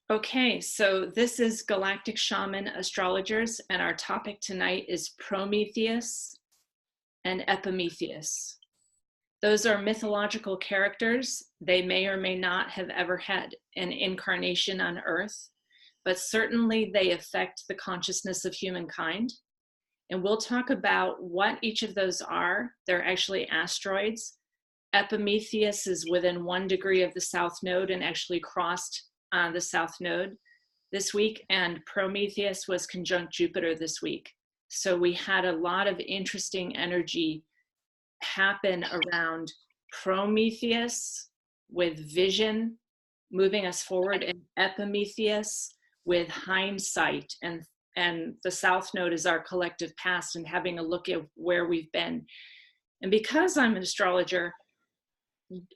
Okay, so this is Galactic Shaman Astrologers, and our topic tonight is Prometheus and Epimethius. Those are mythological characters. They may or may not have ever had an incarnation on Earth, but certainly they affect the consciousness of humankind. And we'll talk about what each of those are. They're actually asteroids. Epimethius is within 1 degree of the South Node and actually crossed the South Node this week, and Prometheus was conjunct Jupiter this week. So we had a lot of interesting energy happen around Prometheus with vision moving us forward, and Epimethius with hindsight, and the South Node is our collective past and having a look at where we've been. And because I'm an astrologer,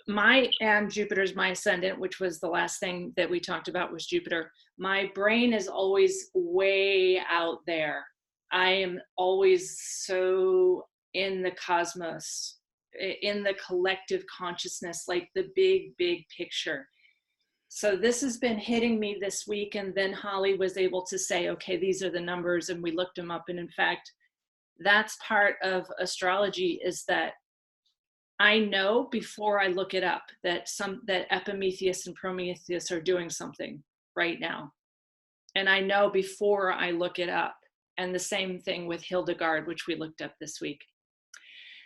and Jupiter's my ascendant, which was the last thing that we talked about was Jupiter. My brain is always way out there. I am always so in the cosmos, in the collective consciousness, like the big, big picture. So this has been hitting me this week. And then Holly was able to say, okay, these are the numbers. And we looked them up. And in fact, that's part of astrology, is that I know before I look it up that Epimetheus and Prometheus are doing something right now. And I know before I look it up. And the same thing with Hildegard, which we looked up this week.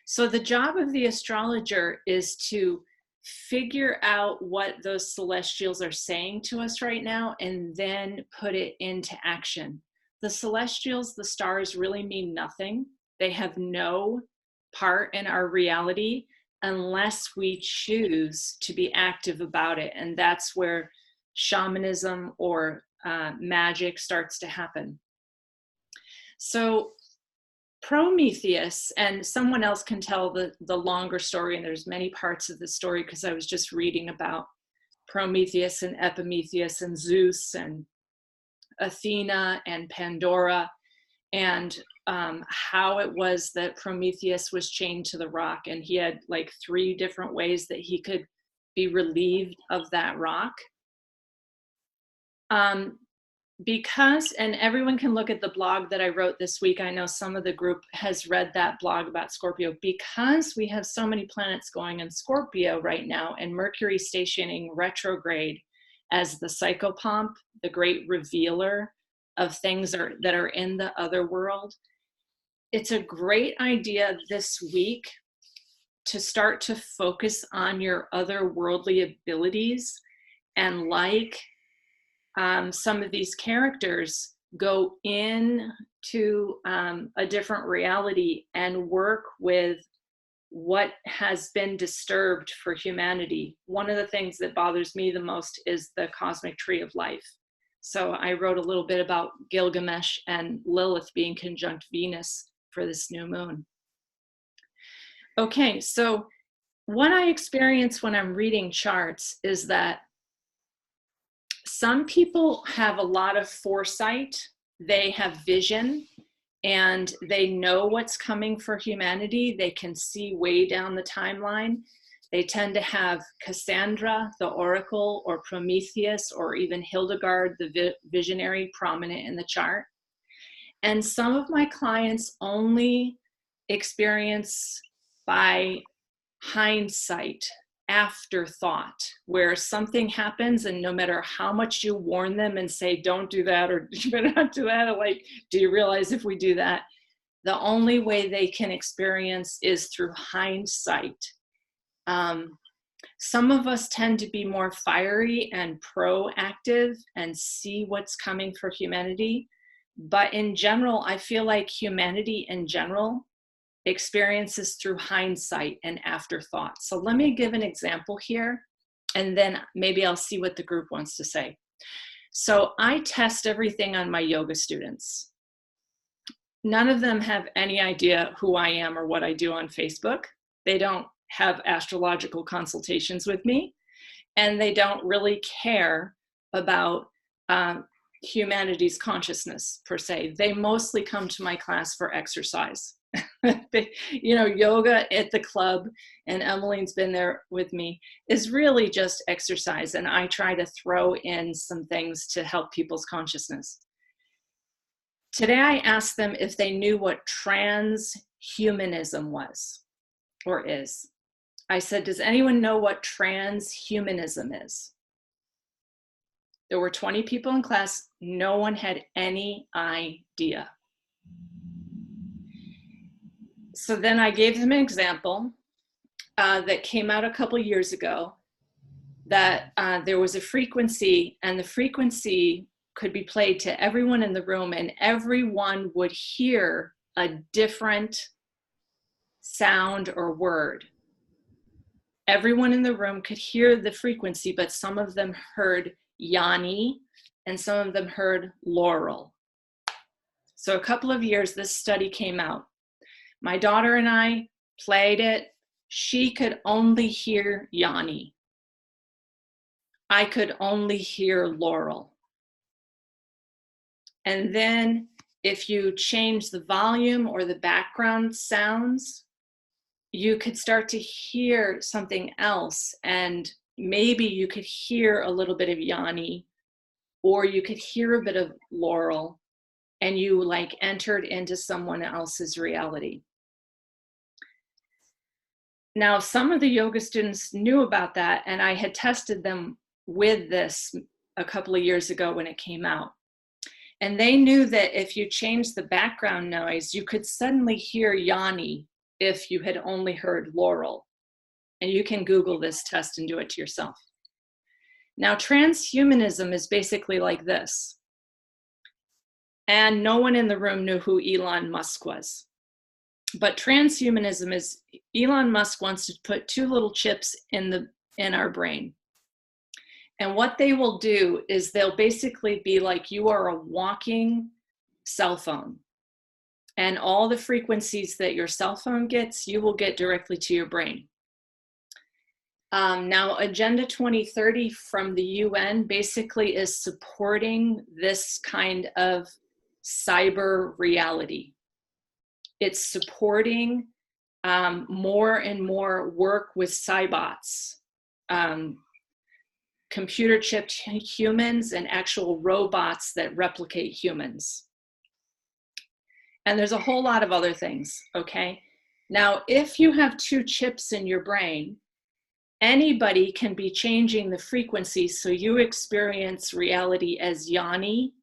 So the job of the astrologer is to figure out what those celestials are saying to us right now and then put it into action. The celestials, the stars, really mean nothing. They have no part in our reality unless we choose to be active about it. And that's where shamanism or magic starts to happen. So Prometheus, and someone else can tell the longer story, and there's many parts of the story because I was just reading about Prometheus and Epimetheus and Zeus and Athena and Pandora, and how it was that Prometheus was chained to the rock, and he had like 3 different ways that he could be relieved of that rock. Because, and everyone can look at the blog that I wrote this week. I know some of the group has read that blog about Scorpio, because we have so many planets going in Scorpio right now, and Mercury stationing retrograde as the psychopomp, the great revealer of things that are in the other world. It's a great idea this week to start to focus on your otherworldly abilities, and some of these characters go into a different reality and work with what has been disturbed for humanity. One of the things that bothers me the most is the cosmic tree of life. So I wrote a little bit about Gilgamesh and Lilith being conjunct Venus for this new moon. Okay, so what I experience when I'm reading charts is that some people have a lot of foresight, they have vision, and they know what's coming for humanity. They can see way down the timeline. They tend to have Cassandra, the oracle, or Prometheus, or even Hildegard, the visionary, prominent in the chart. And some of my clients only experience by hindsight, afterthought, where something happens, and no matter how much you warn them and say, don't do that, or you better not do that, or like, do you realize if we do that, the only way they can experience is through hindsight. Some of us tend to be more fiery and proactive and see what's coming for humanity. But in general, I feel like humanity in general experiences through hindsight and afterthought. So let me give an example here, and then maybe I'll see what the group wants to say. So I test everything on my yoga students. None of them have any idea who I am or what I do on Facebook. They don't have astrological consultations with me, and they don't really care about humanity's consciousness per se. They mostly come to my class for exercise. You know, yoga at the club, and Emmeline's been there with me, is really just exercise. And I try to throw in some things to help people's consciousness. Today, I asked them if they knew what transhumanism was or is. I said, does anyone know what transhumanism is? There were 20 people in class. No one had any idea. So then I gave them an example that came out a couple years ago, that there was a frequency, and the frequency could be played to everyone in the room, and everyone would hear a different sound or word. Everyone in the room could hear the frequency, but some of them heard Yanni and some of them heard Laurel. So a couple of years, this study came out. My daughter and I played it. She could only hear Yanni. I could only hear Laurel. And then if you change the volume or the background sounds, you could start to hear something else. And maybe you could hear a little bit of Yanni, or you could hear a bit of Laurel, and you like entered into someone else's reality. Now, some of the yoga students knew about that, and I had tested them with this a couple of years ago when it came out. And they knew that if you changed the background noise, you could suddenly hear Yanni if you had only heard Laurel. And you can Google this test and do it to yourself. Now, transhumanism is basically like this. And no one in the room knew who Elon Musk was. But transhumanism is Elon Musk wants to put two little chips in our brain. And what they will do is they'll basically be like, you are a walking cell phone. And all the frequencies that your cell phone gets, you will get directly to your brain. Now, Agenda 2030 from the UN basically is supporting this kind of cyber reality. It's supporting more and more work with cyberbots, computer chipped humans and actual robots that replicate humans. And there's a whole lot of other things, okay? Now, if you have two chips in your brain, anybody can be changing the frequency so you experience reality as Yanni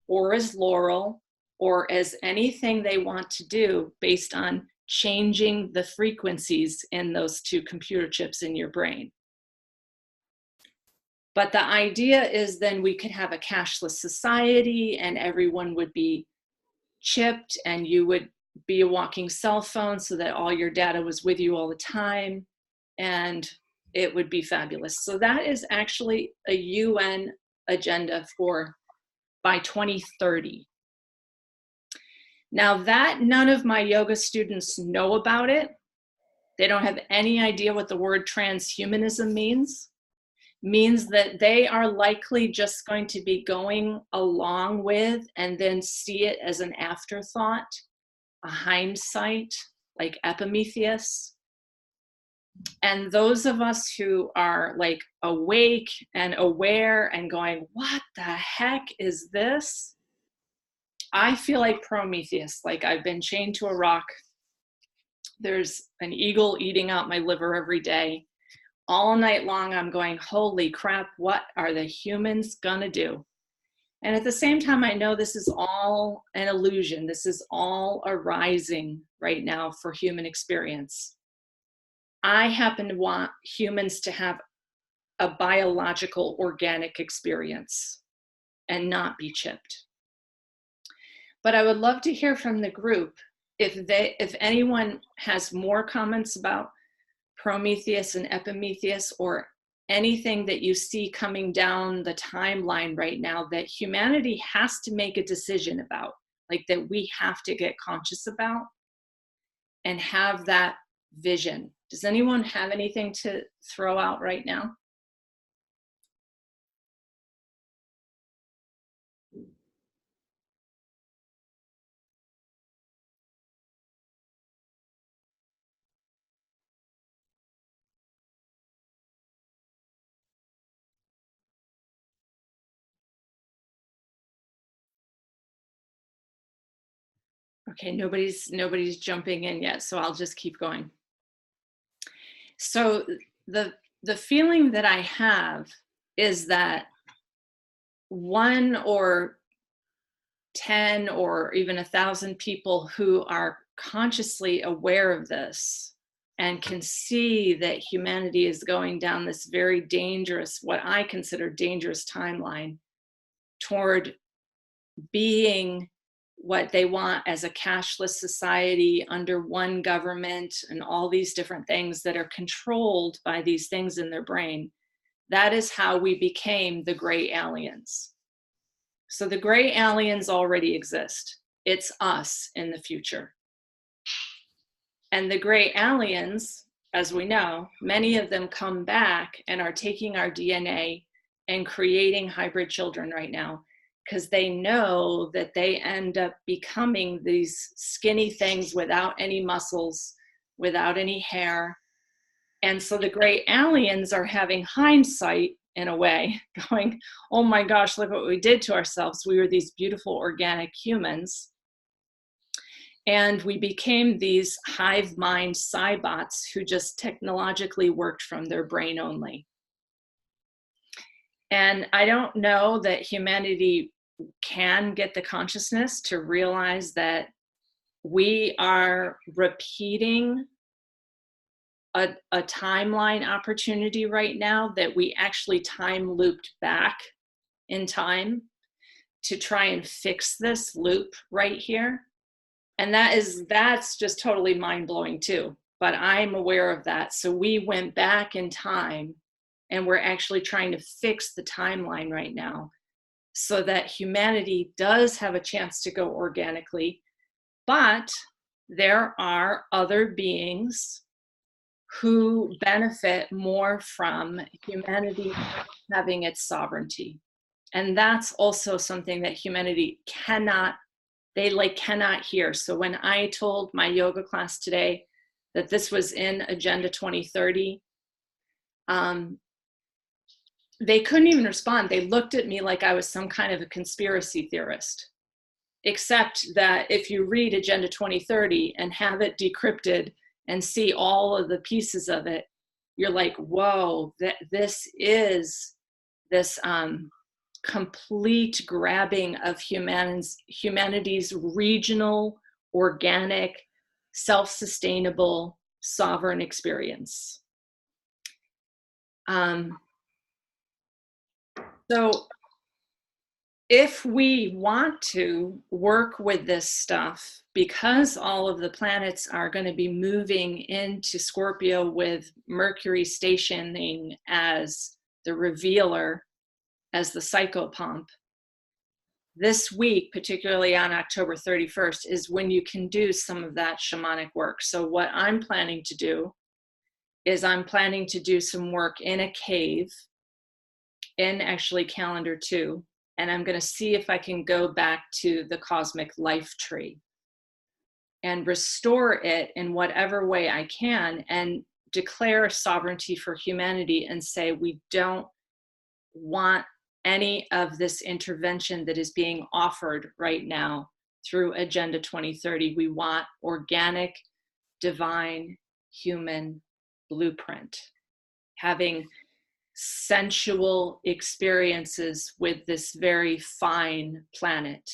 or as Laurel or as anything they want to do based on changing the frequencies in those two computer chips in your brain. But the idea is then we could have a cashless society and everyone would be chipped and you would be a walking cell phone so that all your data was with you all the time, and it would be fabulous. So that is actually a UN agenda for by 2030. Now that none of my yoga students know about it, they don't have any idea what the word transhumanism means that they are likely just going to be going along with and then see it as an afterthought, a hindsight, like Epimethius. And those of us who are like awake and aware and going, what the heck is this? I feel like Prometheus, like I've been chained to a rock. There's an eagle eating out my liver every day. All night long, I'm going, holy crap, what are the humans gonna do? And at the same time, I know this is all an illusion. This is all arising right now for human experience. I happen to want humans to have a biological, organic experience and not be chipped. But I would love to hear from the group if anyone has more comments about Prometheus and Epimethius, or anything that you see coming down the timeline right now that humanity has to make a decision about, like that we have to get conscious about and have that vision. Does anyone have anything to throw out right now? Okay, nobody's jumping in yet, so I'll just keep going. So the feeling that I have is that 1 or 10 or even 1,000 people who are consciously aware of this and can see that humanity is going down this very dangerous, what I consider dangerous timeline toward being what they want as a cashless society under one government and all these different things that are controlled by these things in their brain. That is how we became the gray aliens. So the gray aliens already exist. It's us in the future. And the gray aliens, as we know, many of them come back and are taking our DNA and creating hybrid children right now, because they know that they end up becoming these skinny things without any muscles, without any hair. And so the gray aliens are having hindsight in a way, going, oh my gosh, look what we did to ourselves. We were these beautiful organic humans. And we became these hive mind cyberbots who just technologically worked from their brain only. And I don't know that humanity can get the consciousness to realize that we are repeating a timeline opportunity right now, that we actually time looped back in time to try and fix this loop right here. And that's just totally mind-blowing too, but I'm aware of that. So we went back in time and we're actually trying to fix the timeline right now so that humanity does have a chance to go organically. But there are other beings who benefit more from humanity having its sovereignty. And that's also something that humanity cannot hear. So when I told my yoga class today that this was in Agenda 2030, they couldn't even respond. They looked at me like I was some kind of a conspiracy theorist, except that if you read Agenda 2030 and have it decrypted and see all of the pieces of it, you're like, whoa, this is this complete grabbing of humanity's regional, organic, self-sustainable, sovereign experience. So if we want to work with this stuff, because all of the planets are going to be moving into Scorpio with Mercury stationing as the revealer, as the psychopomp, this week, particularly on October 31st, is when you can do some of that shamanic work. So what I'm planning to do is I'm planning to do some work in a cave in actually calendar 2. And I'm going to see if I can go back to the cosmic life tree and restore it in whatever way I can and declare sovereignty for humanity and say, we don't want any of this intervention that is being offered right now through Agenda 2030. We want organic, divine, human blueprint, having sensual experiences with this very fine planet,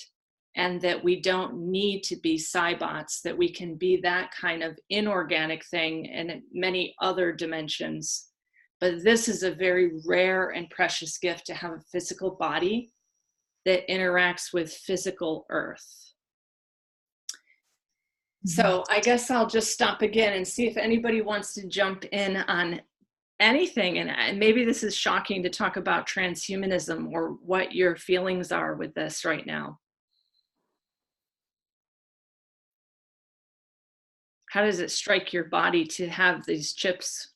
and that we don't need to be cyberbots, that we can be that kind of inorganic thing in many other dimensions. But this is a very rare and precious gift, to have a physical body that interacts with physical earth. So I guess I'll just stop again and see if anybody wants to jump in on anything. And maybe this is shocking to talk about transhumanism, or what your feelings are with this right now. How does it strike your body to have these chips?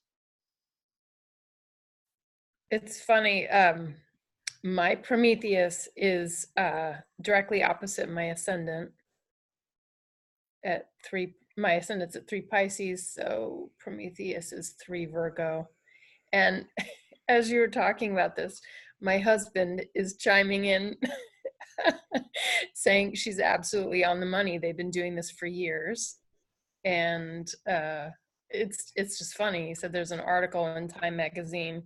It's funny. My Prometheus is directly opposite my ascendant at 3. My ascendant's at 3 Pisces, so Prometheus is 3 Virgo. And as you were talking about this, my husband is chiming in saying she's absolutely on the money. They've been doing this for years, and it's just funny. He said there's an article in Time magazine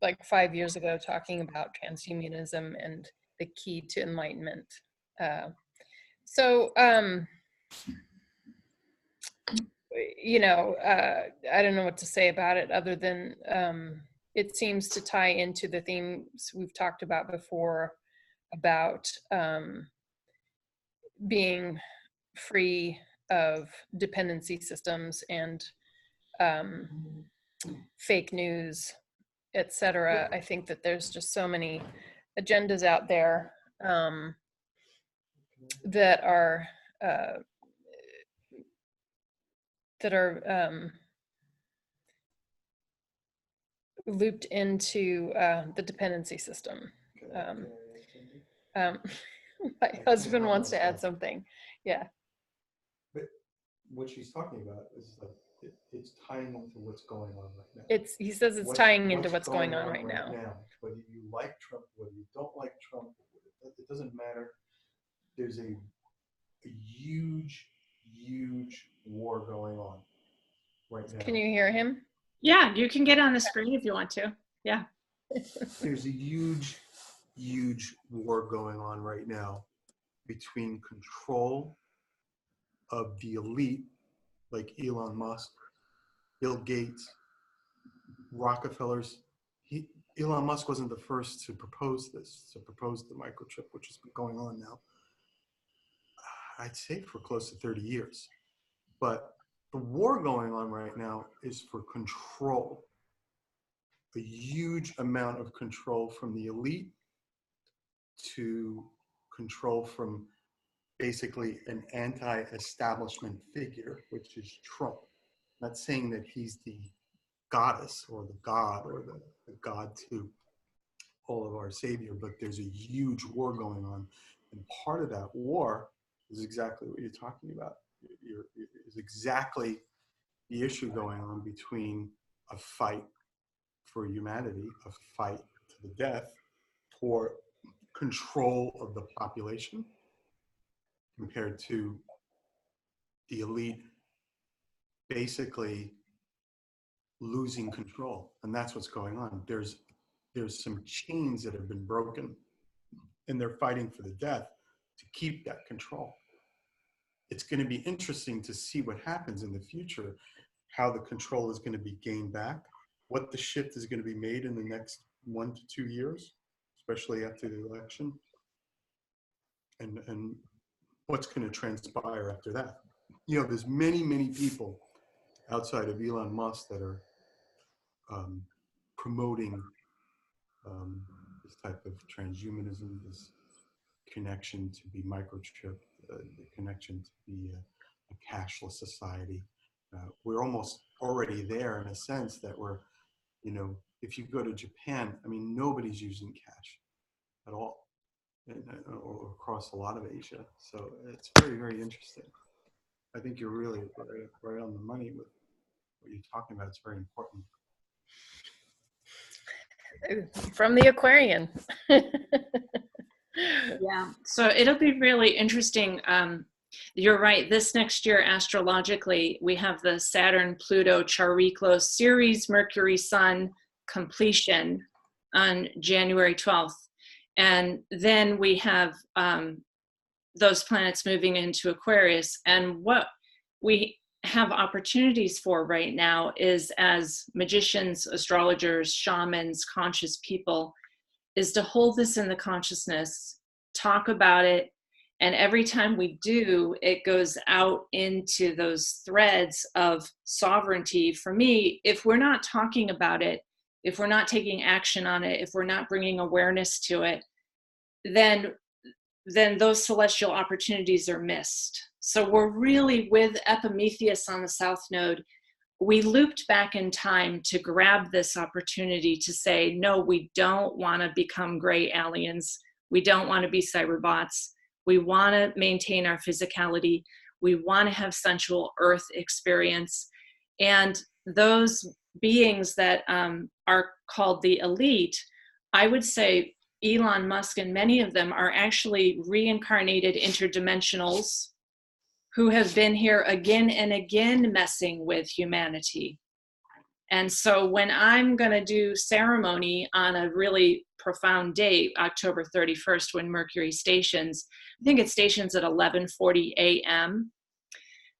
like 5 years ago talking about transhumanism and the key to enlightenment. So you know, I don't know what to say about it other than it seems to tie into the themes we've talked about before about being free of dependency systems and fake news, etc. I think that there's just so many agendas out there that are looped into the dependency system. My husband wants to add something. Yeah. But what she's talking about is like it's tying into what's going on right now. He says it's tying into what's going on right now. Whether you like Trump, whether you don't like Trump, it doesn't matter. There's a huge, huge war going on right now. Can you hear him? Yeah, you can get on the screen if you want to. Yeah. There's a huge, huge war going on right now between control of the elite, like Elon Musk, Bill Gates, Rockefellers. Elon Musk wasn't the first to propose this, to propose the microchip, which has been going on now, I'd say for close to 30 years. But the war going on right now is for control. A huge amount of control from the elite to control from basically an anti-establishment figure, which is Trump. Not saying that he's the goddess or the god or the god to all of our savior, but there's a huge war going on. And part of that war is exactly what you're talking about. Is exactly the issue going on between a fight for humanity, a fight to the death for control of the population compared to the elite basically losing control. And that's what's going on. There's some chains that have been broken and they're fighting for the death to keep that control. It's going to be interesting to see what happens in the future, how the control is going to be gained back, what the shift is going to be made in the next 1 to 2 years, especially after the election, and what's going to transpire after that. You know, there's many, many people outside of Elon Musk that are promoting this type of transhumanism, this connection to be microchipped, the connection to be a cashless society. We're almost already there in a sense that we're, you know, if you go to Japan, I mean, nobody's using cash at all, or across a lot of Asia. So it's very, very interesting. I think you're really right on the money with what you're talking about. It's very important. From the Aquarian. Yeah, so it'll be really interesting. You're right, this next year astrologically we have the Saturn Pluto Chariklo Ceres Mercury Sun completion on January 12th, and then we have those planets moving into Aquarius. And what we have opportunities for right now is, as magicians, astrologers, shamans, conscious people, is to hold this in the consciousness, talk about it, and every time we do, it goes out into those threads of sovereignty. For me, if we're not talking about it, if we're not taking action on it, if we're not bringing awareness to it, then those celestial opportunities are missed. So we're really, with Epimethius on the South Node, we looped back in time to grab this opportunity to say, no, we don't want to become gray aliens. We don't want to be cyberbots. We want to maintain our physicality. We want to have sensual earth experience. And those beings that are called the elite, I would say Elon Musk and many of them are actually reincarnated interdimensionals who have been here again and again messing with humanity. And so when I'm going to do ceremony on a really profound date, October 31st, when Mercury stations, I think it stations at 11:40 a.m.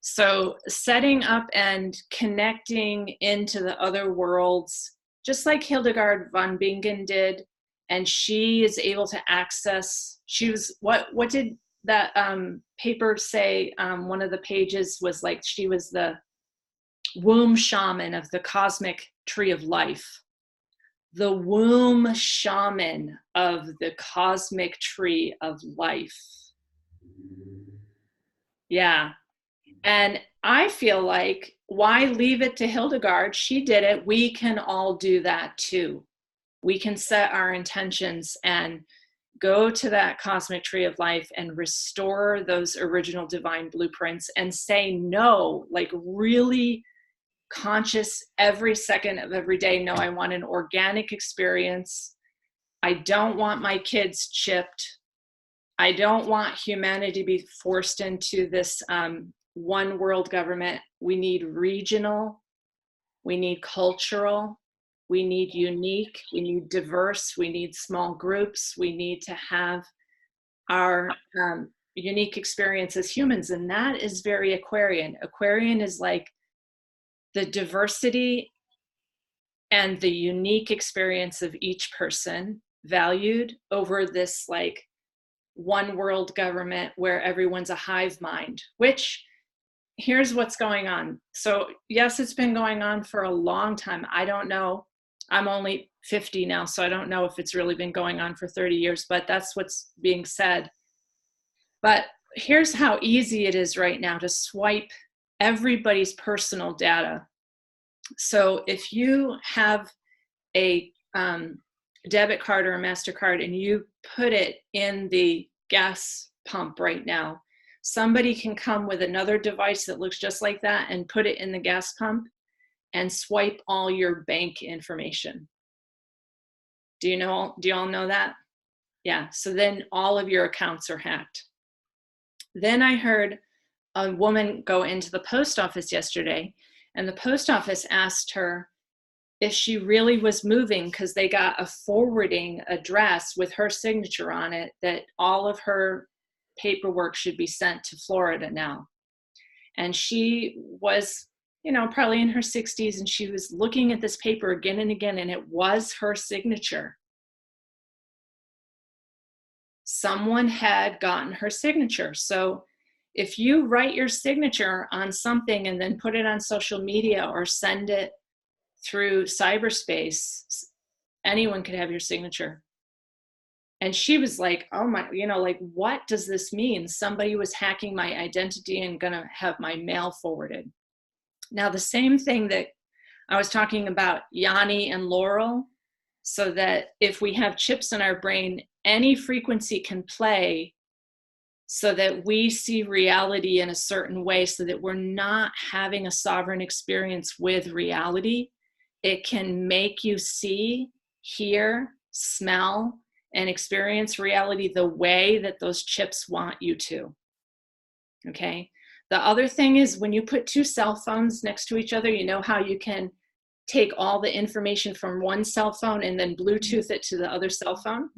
So setting up and connecting into the other worlds, just like Hildegard von Bingen did, and she is able to access, she was, what did that paper say? One of the pages was like, she was the womb shaman of the cosmic tree of life. The womb shaman of the cosmic tree of life. Yeah. And I feel like, why leave it to Hildegard? She did it. We can all do that too. We can set our intentions and go to that cosmic tree of life and restore those original divine blueprints and say no, like really conscious every second of every day. No, I want an organic experience. I don't want my kids chipped. I don't want humanity to be forced into this one world government. We need regional, we need cultural, we need unique, we need diverse, we need small groups, we need to have our unique experience as humans. And that is very Aquarian. Aquarian is like the diversity and the unique experience of each person valued over this like one world government where everyone's a hive mind, which here's what's going on. So yes, it's been going on for a long time. I don't know. I'm only 50 now, so I don't know if it's really been going on for 30 years, but that's what's being said. But here's how easy it is right now to swipe everybody's personal data. So if you have a debit card or a MasterCard and you put it in the gas pump right now, somebody can come with another device that looks just like that and put it in the gas pump and swipe all your bank information. Do you all know that? Yeah, so then all of your accounts are hacked. Then I heard a woman go into the post office yesterday, and the post office asked her if she really was moving because they got a forwarding address with her signature on it that all of her paperwork should be sent to Florida now. And she was, probably in her 60s, and she was looking at this paper again and again, and it was her signature. Someone had gotten her signature. So if you write your signature on something and then put it on social media or send it through cyberspace, anyone could have your signature. And she was like, oh my, like, what does this mean? Somebody was hacking my identity and gonna have my mail forwarded. Now, the same thing that I was talking about Yanni and Laurel, so that if we have chips in our brain, any frequency can play so that we see reality in a certain way, so that we're not having a sovereign experience with reality. It can make you see, hear, smell, and experience reality the way that those chips want you to. Okay? The other thing is, when you put two cell phones next to each other, you know how you can take all the information from one cell phone and then Bluetooth it to the other cell phone?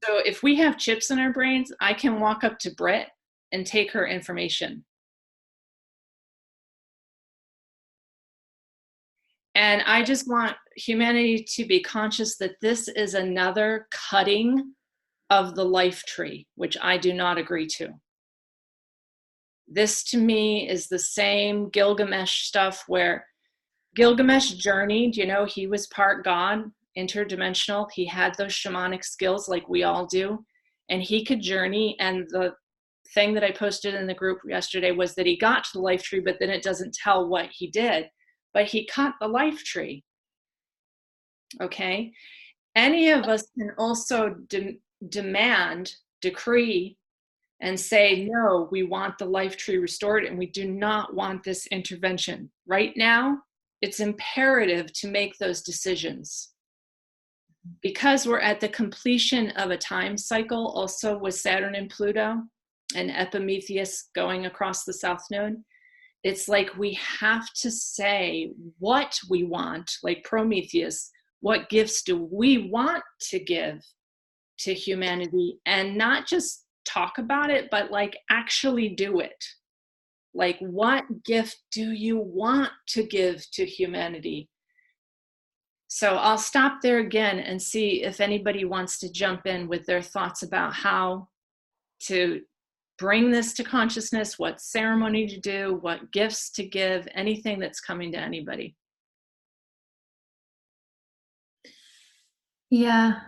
So if we have chips in our brains, I can walk up to Britt and take her information. And I just want humanity to be conscious that this is another cutting of the life tree, which I do not agree to. This to me is the same Gilgamesh stuff where Gilgamesh journeyed, he was part God, interdimensional. He had those shamanic skills like we all do, and he could journey. And the thing that I posted in the group yesterday was that he got to the life tree, but then it doesn't tell what he did, but he cut the life tree. Okay. Any of us can also demand, decree, and say, no, we want the life tree restored, and we do not want this intervention. Right now, it's imperative to make those decisions. because we're at the completion of a time cycle, also with Saturn and Pluto and Epimethius going across the South Node, it's like we have to say what we want, like Prometheus, what gifts do we want to give to humanity, and not just talk about it, but like actually do it. Like, what gift do you want to give to humanity? So I'll stop there again and see if anybody wants to jump in with their thoughts about how to bring this to consciousness, what ceremony to do, what gifts to give, anything that's coming to anybody. Yeah.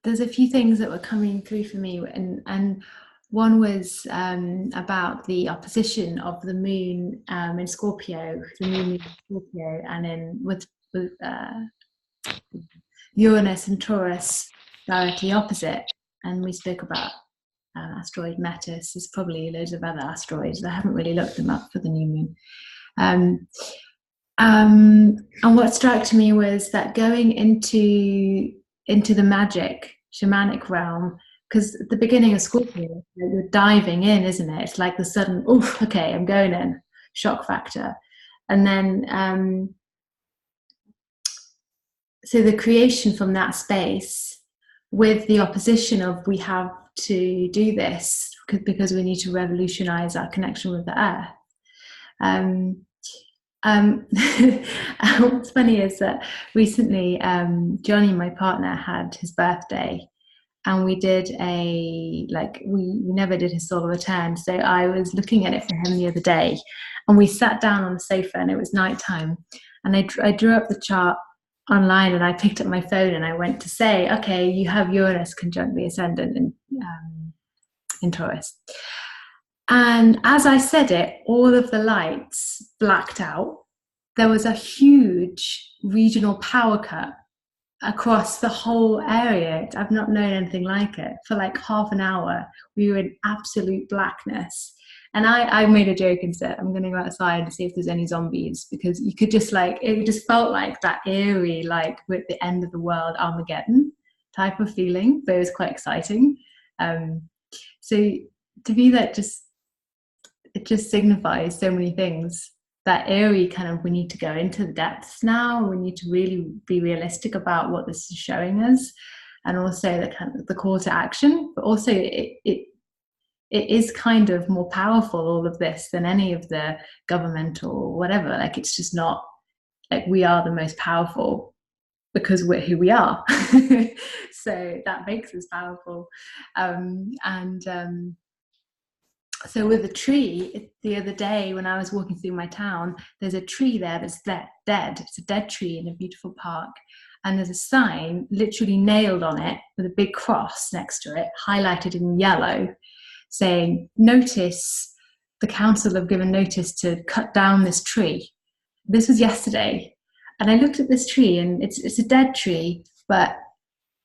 There's a few things that were coming through for me, and one was about the opposition of the moon in Scorpio, the new moon in Scorpio, and then with Uranus and Taurus directly opposite. And we spoke about asteroid Metis. There's probably loads of other asteroids. I haven't really looked them up for the new moon. And what struck me was that going into the magic shamanic realm, because at the beginning of Scorpio, you're diving in, isn't it? It's like the sudden, oof, okay, I'm going in, shock factor. And then, so the creation from that space with the opposition of we have to do this because we need to revolutionize our connection with the earth. What's funny is that recently Johnny, my partner, had his birthday, and we did we never did his solar return, so I was looking at it for him the other day, and we sat down on the sofa and it was nighttime, and I drew up the chart online, and I picked up my phone and I went to say, okay, you have Uranus conjunct the ascendant in Taurus. And as I said it, all of the lights blacked out. There was a huge regional power cut across the whole area. I've not known anything like it. For like half an hour, we were in absolute blackness. And I made a joke and said, I'm going to go outside and see if there's any zombies, because you could just it just felt like that eerie, like with the end of the world, Armageddon type of feeling, but it was quite exciting. So to me, it just signifies so many things. That eerie kind of, we need to go into the depths now. We need to really be realistic about what this is showing us, and also the kind of the call to action. But also, it is kind of more powerful, all of this, than any of the governmental or whatever. Like, it's just not like we are the most powerful because we're who we are. So that makes us powerful. So with a tree, the other day when I was walking through my town, there's a tree there that's dead. It's a dead tree in a beautiful park. And there's a sign literally nailed on it with a big cross next to it, highlighted in yellow, saying, notice, the council have given notice to cut down this tree. This was yesterday. And I looked at this tree, and it's a dead tree, but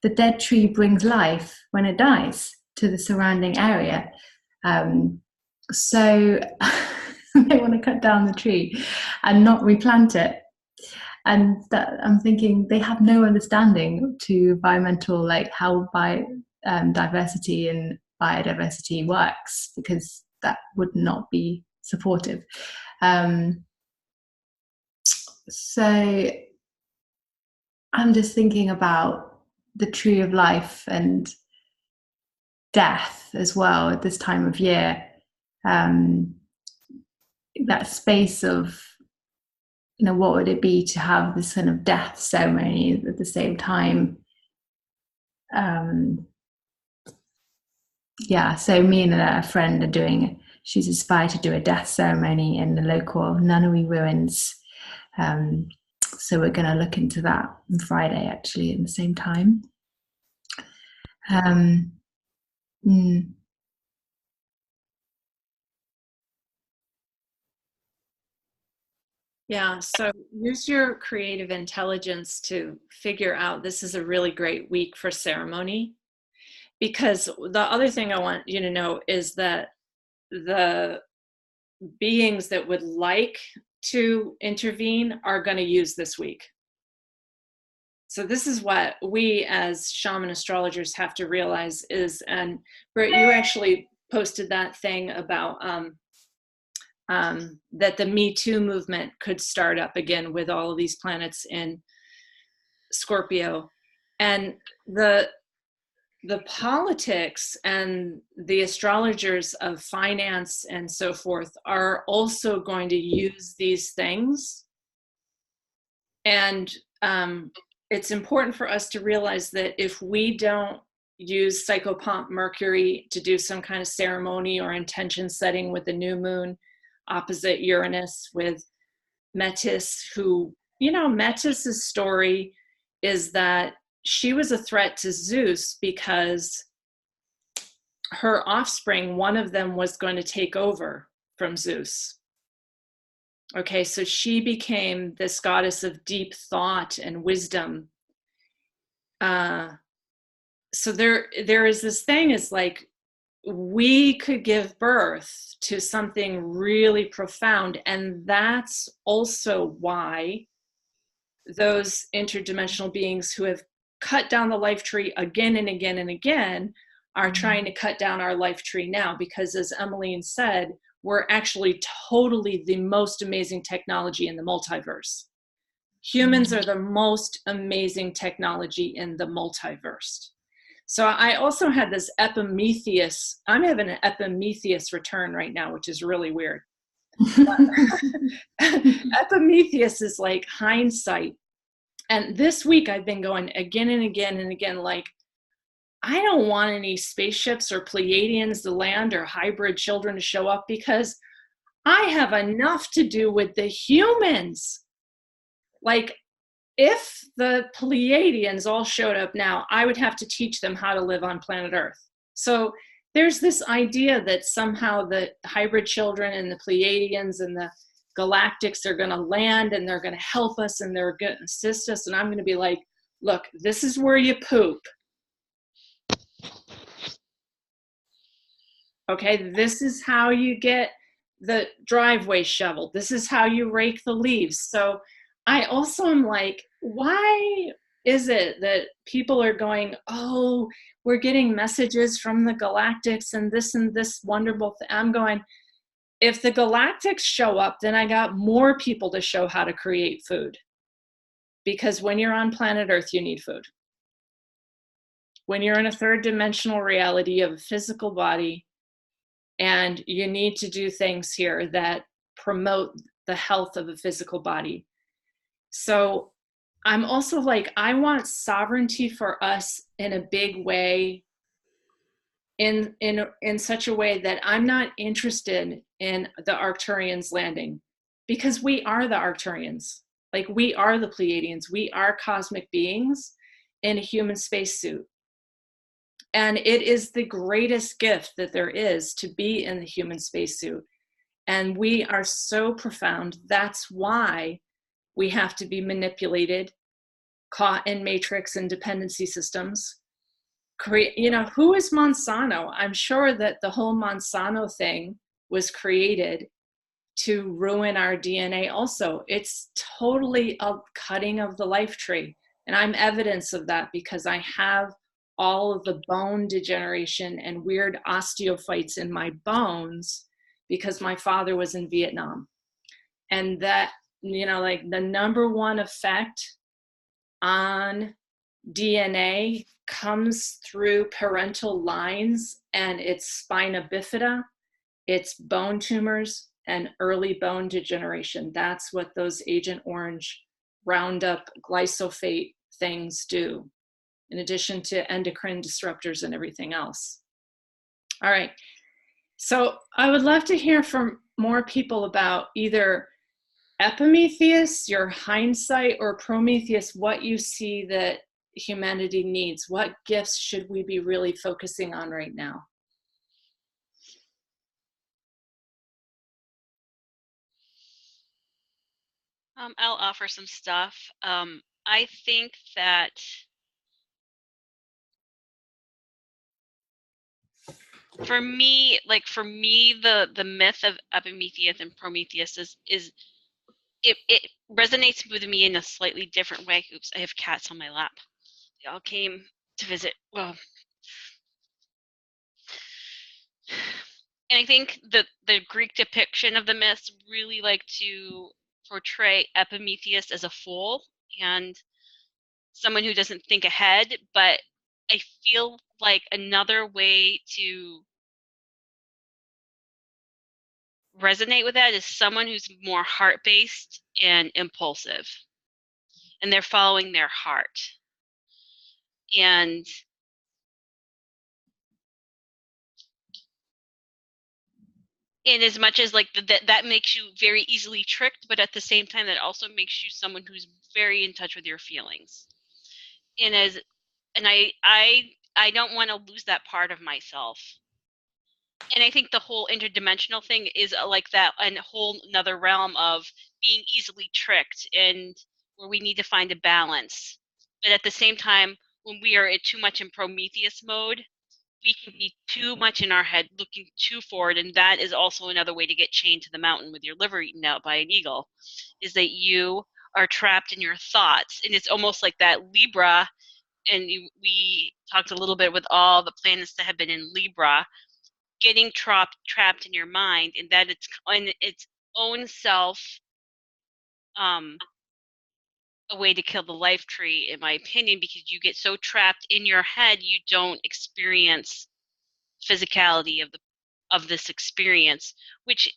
the dead tree brings life when it dies to the surrounding area. So they want to cut down the tree and not replant it. And that, I'm thinking, they have no understanding to environmental, like how diversity and biodiversity works, because that would not be supportive. So I'm just thinking about the tree of life and death as well at this time of year. That space of, what would it be to have this kind of death ceremony at the same time? So me and a friend are she's inspired to do a death ceremony in the local nunnery ruins. So we're going to look into that on Friday, actually, at the same time. Yeah, so use your creative intelligence to figure out, this is a really great week for ceremony, because the other thing I want you to know is that the beings that would like to intervene are going to use this week. So this is what we as shaman astrologers have to realize is, and Britt, you actually posted that thing about that the Me Too movement could start up again with all of these planets in Scorpio. And the politics and the astrologers of finance and so forth are also going to use these things. And it's important for us to realize that if we don't use psychopomp Mercury to do some kind of ceremony or intention setting with the new moon opposite Uranus with Metis, who, you know, Metis's story is that she was a threat to Zeus because her offspring, one of them was going to take over from Zeus. Okay, so she became this goddess of deep thought and wisdom. So there is this thing, is like, we could give birth to something really profound. And that's also why those interdimensional beings who have cut down the life tree again and again and again are trying to cut down our life tree now, because as Emmeline said, we're actually totally the most amazing technology in the multiverse. Humans are the most amazing technology in the multiverse. So I also had this Epimethius. I'm having an Epimethius return right now, which is really weird. Epimethius is like hindsight. And this week I've been going again and again and again, like, I don't want any spaceships or Pleiadians to land or hybrid children to show up, because I have enough to do with the humans. Like, if the Pleiadians all showed up now, I would have to teach them how to live on planet Earth. So there's this idea that somehow the hybrid children and the Pleiadians and the galactics are going to land and they're going to help us and they're going to assist us. And I'm going to be like, look, this is where you poop. Okay, this is how you get the driveway shoveled. This is how you rake the leaves. So I also am like, why is it that people are going, oh, we're getting messages from the galactics and this wonderful thing. I'm going, if the galactics show up, then I got more people to show how to create food. Because when you're on planet Earth, you need food. When you're in a third dimensional reality, you have a physical body, and you need to do things here that promote the health of a physical body. So I'm also like, I want sovereignty for us in a big way, in such a way that I'm not interested in the Arcturians landing, because we are the Arcturians. Like, we are the Pleiadians. We are cosmic beings in a human spacesuit. And it is the greatest gift that there is to be in the human spacesuit. And we are so profound. That's why we have to be manipulated, caught in matrix and dependency systems. You know, who is Monsanto? I'm sure that the whole Monsanto thing was created to ruin our DNA also. It's totally a cutting of the life tree. And I'm evidence of that, because I have all of the bone degeneration and weird osteophytes in my bones because my father was in Vietnam. And that, you know, like, the number one effect on DNA comes through parental lines, and it's spina bifida, it's bone tumors and early bone degeneration. That's what those Agent Orange Roundup glyphosate things do, in addition to endocrine disruptors and everything else. All right. So I would love to hear from more people about either Epimethius, your hindsight, or Prometheus, what you see that humanity needs. What gifts should we be really focusing on right now? I'll offer some stuff. I think that for me, the myth of Epimetheus and Prometheus is it resonates with me in a slightly different way. Oops, I have cats on my lap. They all came to visit. Well, and I think the Greek depiction of the myths really like to portray Epimethius as a fool and someone who doesn't think ahead, but I feel like another way to resonate with that is someone who's more heart-based and impulsive, and they're following their heart. And in as much as like that makes you very easily tricked, but at the same time that also makes you someone who's very in touch with your feelings. And I don't want to lose that part of myself. And I think the whole interdimensional thing is like that, a whole another realm of being easily tricked, and where we need to find a balance. But at the same time, when we are too much in Prometheus mode, we can be too much in our head, looking too forward, and that is also another way to get chained to the mountain with your liver eaten out by an eagle, is that you are trapped in your thoughts. And it's almost like that Libra, and we talked a little bit with all the planets that have been in Libra, getting trapped in your mind, and that it's on its own self, a way to kill the life tree, in my opinion, because you get so trapped in your head, you don't experience physicality of this experience, which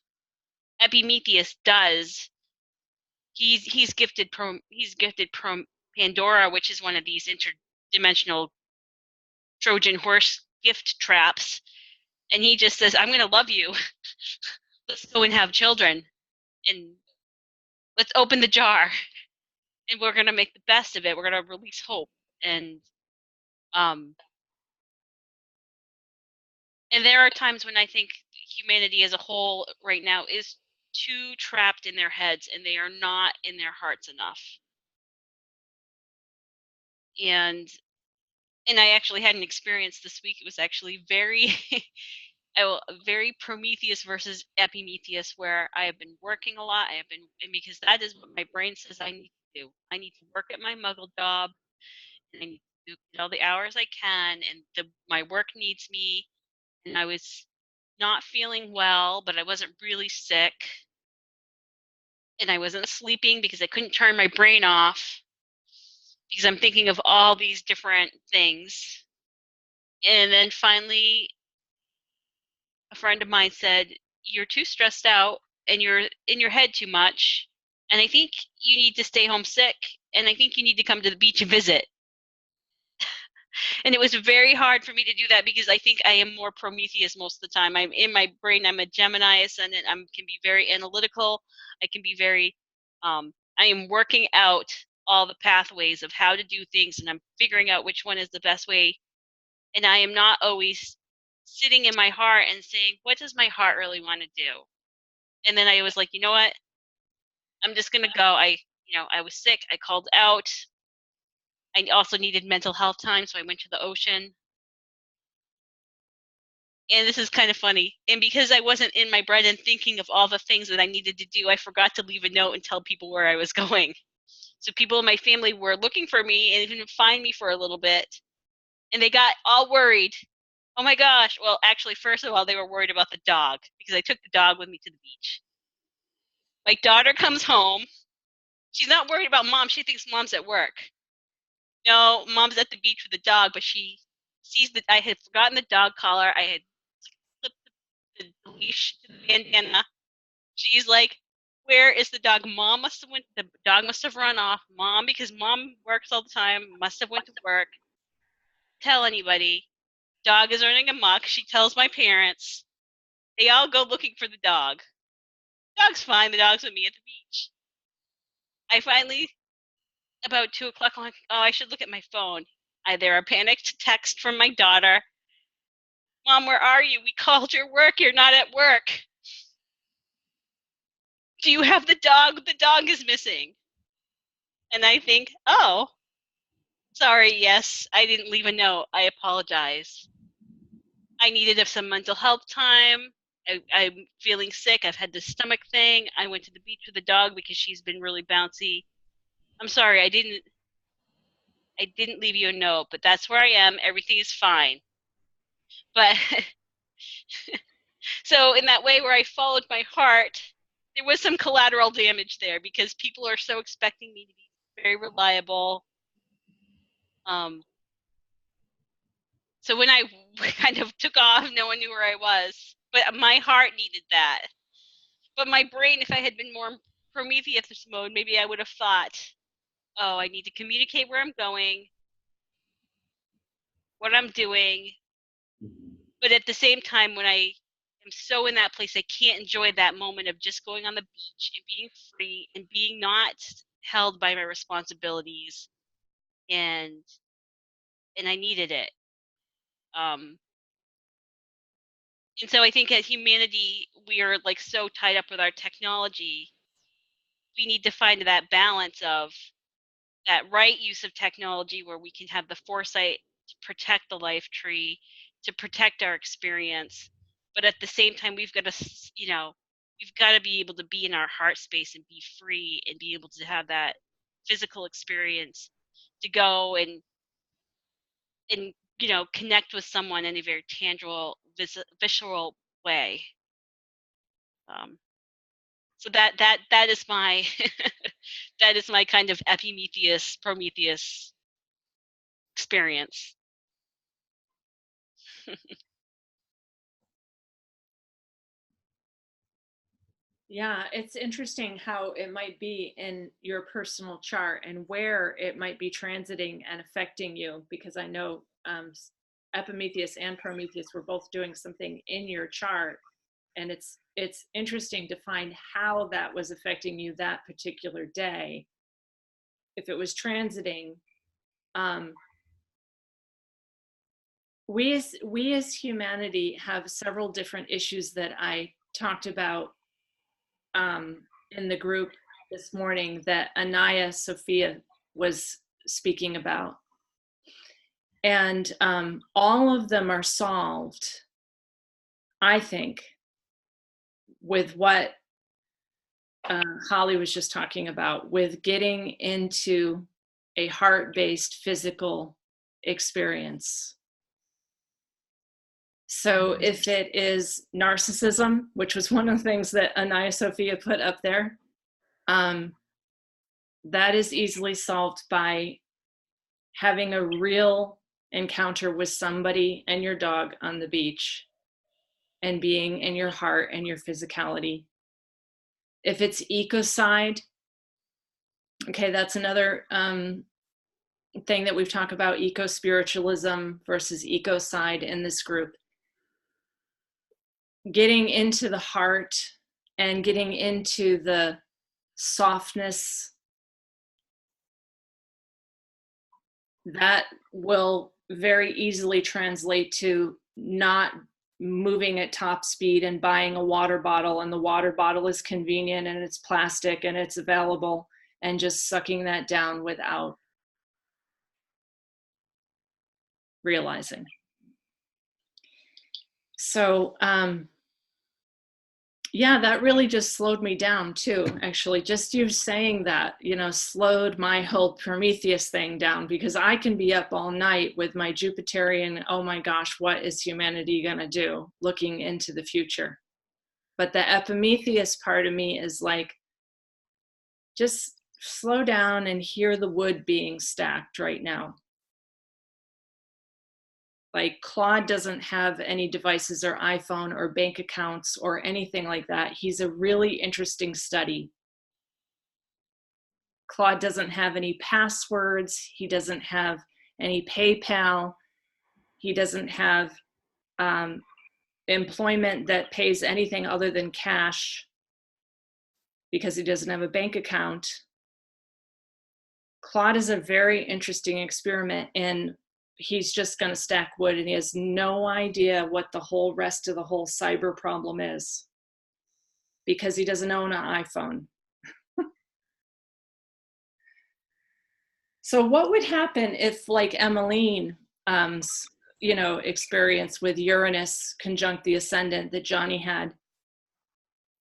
Epimetheus does. He's gifted Pandora, which is one of these interdimensional Trojan horse gift traps, and he just says, "I'm going to love you. Let's go and have children, and let's open the jar, and we're going to make the best of it. We're going to release hope." Um, and there are times when I think humanity as a whole right now is too trapped in their heads, and they are not in their hearts enough. And I actually had an experience this week. It was actually very very Prometheus versus Epimetheus, where I have been working a lot. And because that is what my brain says I need to do. I need to work at my muggle job, and I need to do all the hours I can, and my work needs me. And I was not feeling well, but I wasn't really sick. And I wasn't sleeping because I couldn't turn my brain off, because I'm thinking of all these different things. And then finally, a friend of mine said, "You're too stressed out and you're in your head too much. And I think you need to stay home sick. And I think you need to come to the beach and visit." And it was very hard for me to do that, because I think I am more Prometheus most of the time. I'm in my brain. I'm a Gemini ascendant. I can be very analytical. I can be very, I am working out all the pathways of how to do things, and I'm figuring out which one is the best way. And I am not always sitting in my heart and saying, what does my heart really want to do? And then I was like, you know what? I'm just going to go. I was sick. I called out. I also needed mental health time, so I went to the ocean. And this is kind of funny. And because I wasn't in my brain and thinking of all the things that I needed to do, I forgot to leave a note and tell people where I was going. So people in my family were looking for me and even find me for a little bit. And they got all worried. Oh my gosh. Well, actually, first of all, they were worried about the dog, because I took the dog with me to the beach. My daughter comes home. She's not worried about mom. She thinks mom's at work. No, mom's at the beach with the dog, but she sees that I had forgotten the dog collar. I had clipped the leash to the bandana. She's like, "Where is the dog? Mom must have went. The dog must have run off. Mom, because mom works all the time, must have went to work. Tell anybody. Dog is running amok." She tells my parents. They all go looking for the dog. Dog's fine. The dog's with me at the beach. I finally, about 2 o'clock, I'm like, oh, I should look at my phone. There a panicked text from my daughter. "Mom, where are you? We called your work. You're not at work. Do you have the dog? The dog is missing." And I think, oh, sorry, yes, I didn't leave a note. I apologize. I needed some mental health time. I'm feeling sick. I've had this stomach thing. I went to the beach with the dog because she's been really bouncy. I'm sorry, I didn't leave you a note, but that's where I am. Everything is fine. But so in that way where I followed my heart, there was some collateral damage there because people are so expecting me to be very reliable. So when I kind of took off, no one knew where I was. But my heart needed that. But my brain, if I had been more Prometheus mode, maybe I would have thought, oh, I need to communicate where I'm going, what I'm doing. But at the same time, when I am so in that place, I can't enjoy that moment of just going on the beach and being free and being not held by my responsibilities. And I needed it. And so I think as humanity, we are like so tied up with our technology. We need to find that balance of that right use of technology where we can have the foresight to protect the life tree, to protect our experience. But at the same time, we've got to, we've got to be able to be in our heart space and be free and be able to have that physical experience to go and connect with someone in a very tangible, visceral way. So that is my that is my kind of Epimethius Prometheus experience. Yeah, it's interesting how it might be in your personal chart and where it might be transiting and affecting you, because I know Epimetheus and Prometheus were both doing something in your chart, and it's interesting to find how that was affecting you that particular day. If it was transiting, we as humanity have several different issues that I talked about in the group this morning that Anaya Sophia was speaking about. And all of them are solved, I think, with what Holly was just talking about, with getting into a heart-based physical experience. So if it is narcissism, which was one of the things that Anaya Sophia put up there, that is easily solved by having a real encounter with somebody and your dog on the beach and being in your heart and your physicality. If it's ecocide, okay, that's another thing that we've talked about, eco-spiritualism versus ecocide in this group. Getting into the heart and getting into the softness, that will very easily translate to not moving at top speed and buying a water bottle, and the water bottle is convenient and it's plastic and it's available, and just sucking that down without realizing. So yeah, that really just slowed me down too, actually. Just you saying that, slowed my whole Prometheus thing down, because I can be up all night with my Jupiterian, oh my gosh, what is humanity gonna do, looking into the future. But the Epimetheus part of me is like, just slow down and hear the wood being stacked right now. Like, Claude doesn't have any devices or iPhone or bank accounts or anything like that. He's a really interesting study. Claude doesn't have any passwords. He doesn't have any PayPal. He doesn't have employment that pays anything other than cash because he doesn't have a bank account. Claude is a very interesting experiment, and he's just going to stack wood, and he has no idea what the whole rest of the whole cyber problem is because he doesn't own an iPhone. So what would happen if, like Emmeline, experience with Uranus conjunct the ascendant that Johnny had,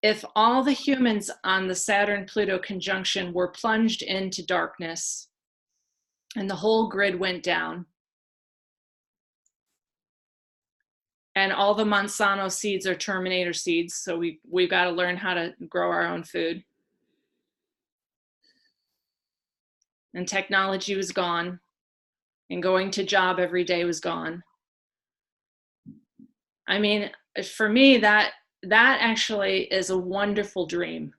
if all the humans on the Saturn-Pluto conjunction were plunged into darkness and the whole grid went down, and all the Monsanto seeds are Terminator seeds, so we've got to learn how to grow our own food. And technology was gone, and going to job every day was gone. I mean, for me, that actually is a wonderful dream.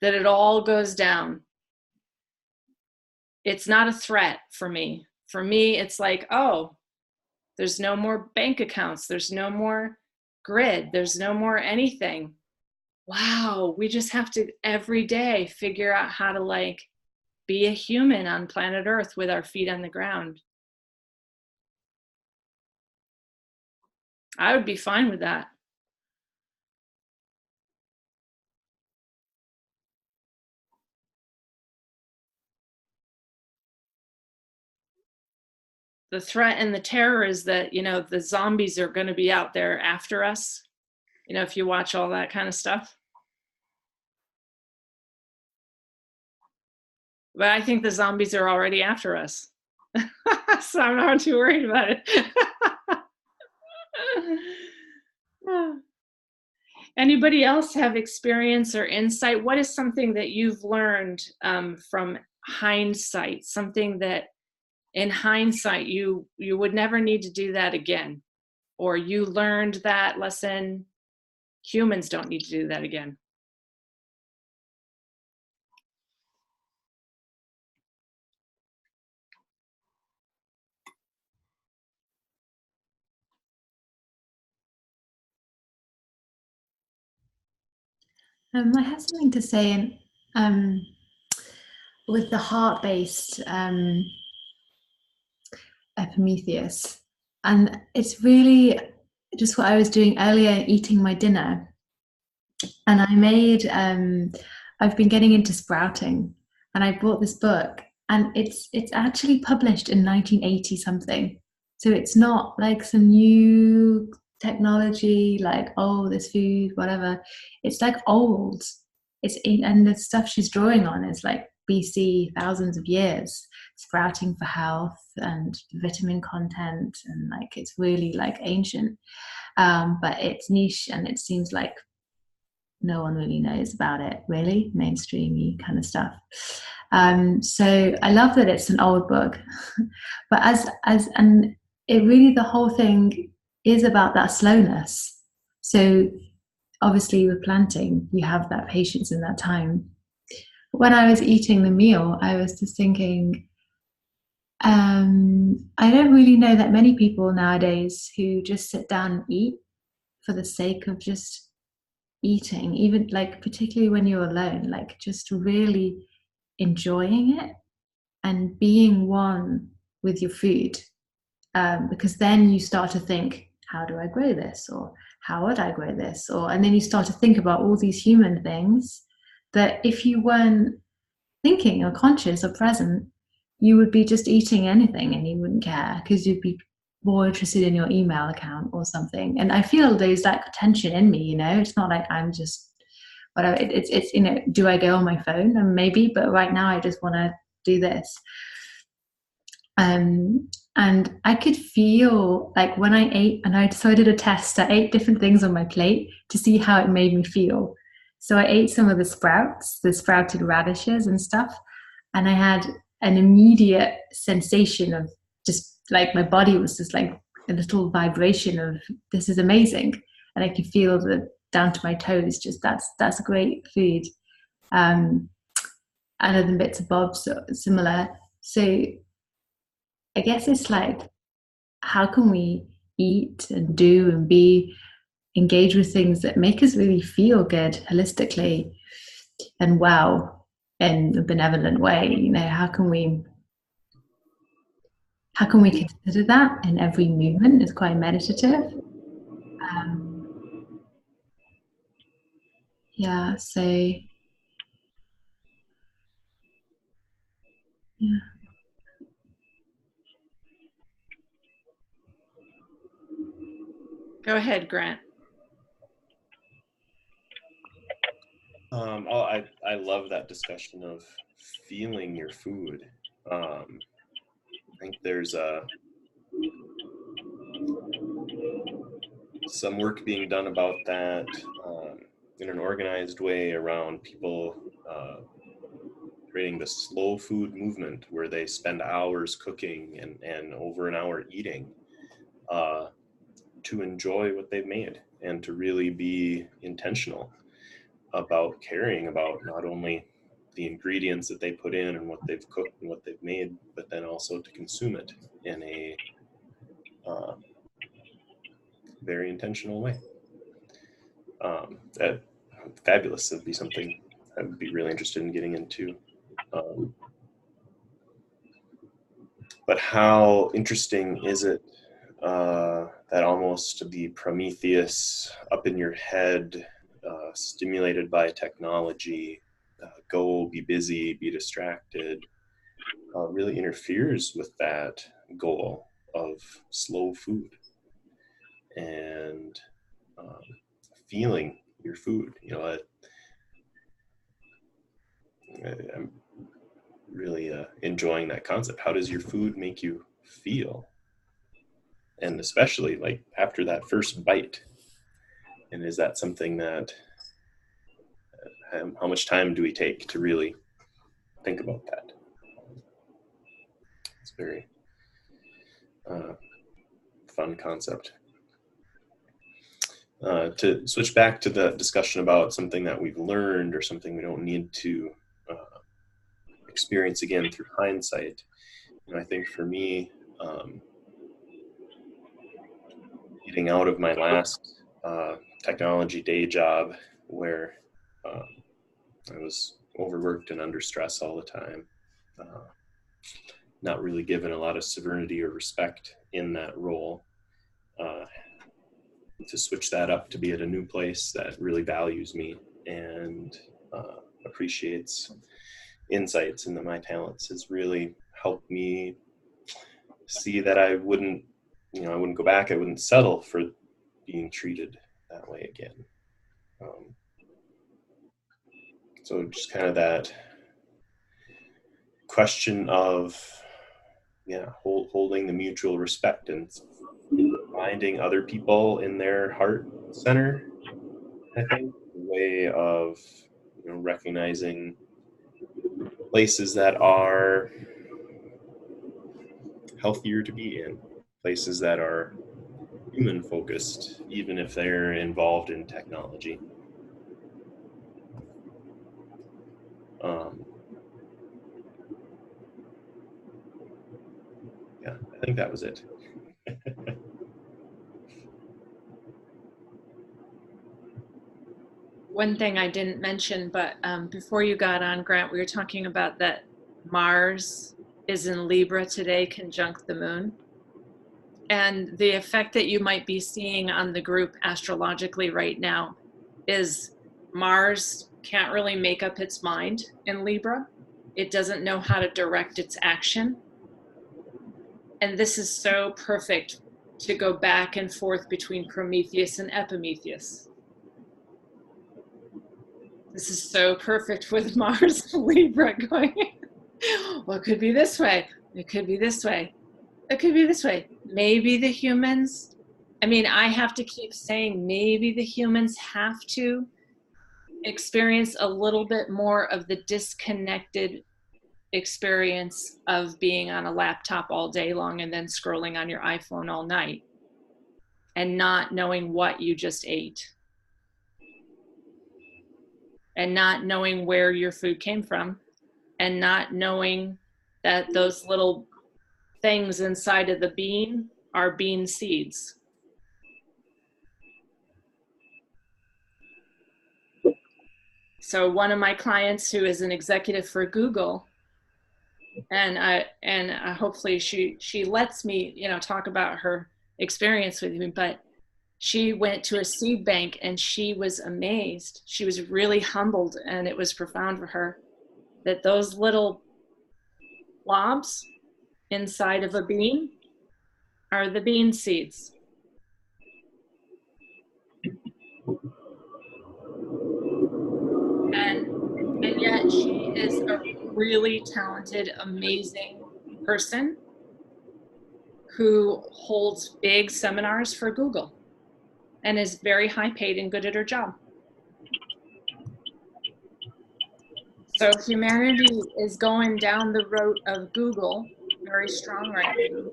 That it all goes down. It's not a threat for me. For me, it's like, oh, there's no more bank accounts. There's no more grid. There's no more anything. Wow, we just have to every day figure out how to like be a human on planet Earth with our feet on the ground. I would be fine with that. The threat and the terror is that, you know, the zombies are going to be out there after us. You know, if you watch all that kind of stuff. But I think the zombies are already after us. So I'm not too worried about it. Anybody else have experience or insight? What is something that you've learned from hindsight? Something that in hindsight you would never need to do that again, or you learned that lesson, humans don't need to do that again? I have something to say with the heart-based Epimethius, and it's really just what I was doing earlier, eating my dinner, and I made. I've been getting into sprouting, and I bought this book, and it's actually published in 1980 something, so it's not like some new technology like, oh, this food whatever. It's like old. And the stuff she's drawing on is like BC, thousands of years, sprouting for health and vitamin content, and like it's really like ancient, but it's niche, and it seems like no one really knows about it, really mainstreamy kind of stuff. So I love that it's an old book, but and it really, the whole thing is about that slowness. So obviously with planting, you have that patience in that time. When I was eating the meal, I was just thinking, I don't really know that many people nowadays who just sit down and eat for the sake of just eating, even like particularly when you're alone, like just really enjoying it and being one with your food, because then you start to think, how do I grow this, or how would I grow this, or and then you start to think about all these human things that if you weren't thinking or conscious or present, you would be just eating anything and you wouldn't care because you'd be more interested in your email account or something. And I feel there's that tension in me, you know. It's not like I'm just whatever. It's you know, do I go on my phone? And maybe, but right now I just want to do this. And I could feel like when I ate, and so I did a test. I ate different things on my plate to see how it made me feel. So I ate some of the sprouts, the sprouted radishes and stuff, and I had an immediate sensation of just like my body was just like a little vibration of this is amazing, and I could feel the down to my toes. Just that's great food. And other bits and bobs similar. So I guess it's like, how can we eat and do and be engage with things that make us really feel good holistically and well in a benevolent way? You know, how can we consider that in every movement? It's quite meditative. Yeah, so yeah. Go ahead, Grant. I love that discussion of feeling your food. I think there's some work being done about that in an organized way around people creating the slow food movement, where they spend hours cooking and over an hour eating to enjoy what they've made, and to really be intentional about caring about not only the ingredients that they put in and what they've cooked and what they've made, but then also to consume it in a very intentional way. That fabulous. That'd be something I would be really interested in getting into. But how interesting is it that almost the Prometheus up in your head, stimulated by technology, go, be busy, be distracted, really interferes with that goal of slow food and feeling your food. You know, I'm really enjoying that concept. How does your food make you feel? And especially like after that first bite. And is that something that, how much time do we take to really think about that? It's a very fun concept. To switch back to the discussion about something that we've learned or something we don't need to experience again through hindsight. You know, I think for me, getting out of my last technology day job, where I was overworked and under stress all the time, not really given a lot of serenity or respect in that role, to switch that up to be at a new place that really values me and appreciates insights into my talents has really helped me see that I wouldn't go back. I wouldn't settle for being treated that way again. So just kind of that question of, holding the mutual respect and finding other people in their heart center, I think, a way of recognizing places that are healthier to be in, places that are human focused, even if they're involved in technology. I think that was it. One thing I didn't mention, but before you got on, Grant, we were talking about that Mars is in Libra today, conjunct the moon. And the effect that you might be seeing on the group astrologically right now is Mars can't really make up its mind in Libra. It doesn't know how to direct its action. And this is so perfect to go back and forth between Prometheus and Epimethius. This is so perfect with Mars and Libra going, well, it could be this way. It could be this way. It could be this way. Maybe the humans, I have to keep saying maybe the humans have to experience a little bit more of the disconnected experience of being on a laptop all day long and then scrolling on your iPhone all night and not knowing what you just ate and not knowing where your food came from and not knowing that those little things inside of the bean are bean seeds. So one of my clients who is an executive for Google, and hopefully she lets me talk about her experience with me, but she went to a seed bank and she was amazed. She was really humbled, and it was profound for her that those little blobs inside of a bean are the bean seeds. And that she is a really talented, amazing person who holds big seminars for Google and is very high paid and good at her job. So humanity is going down the road of Google very strong right now,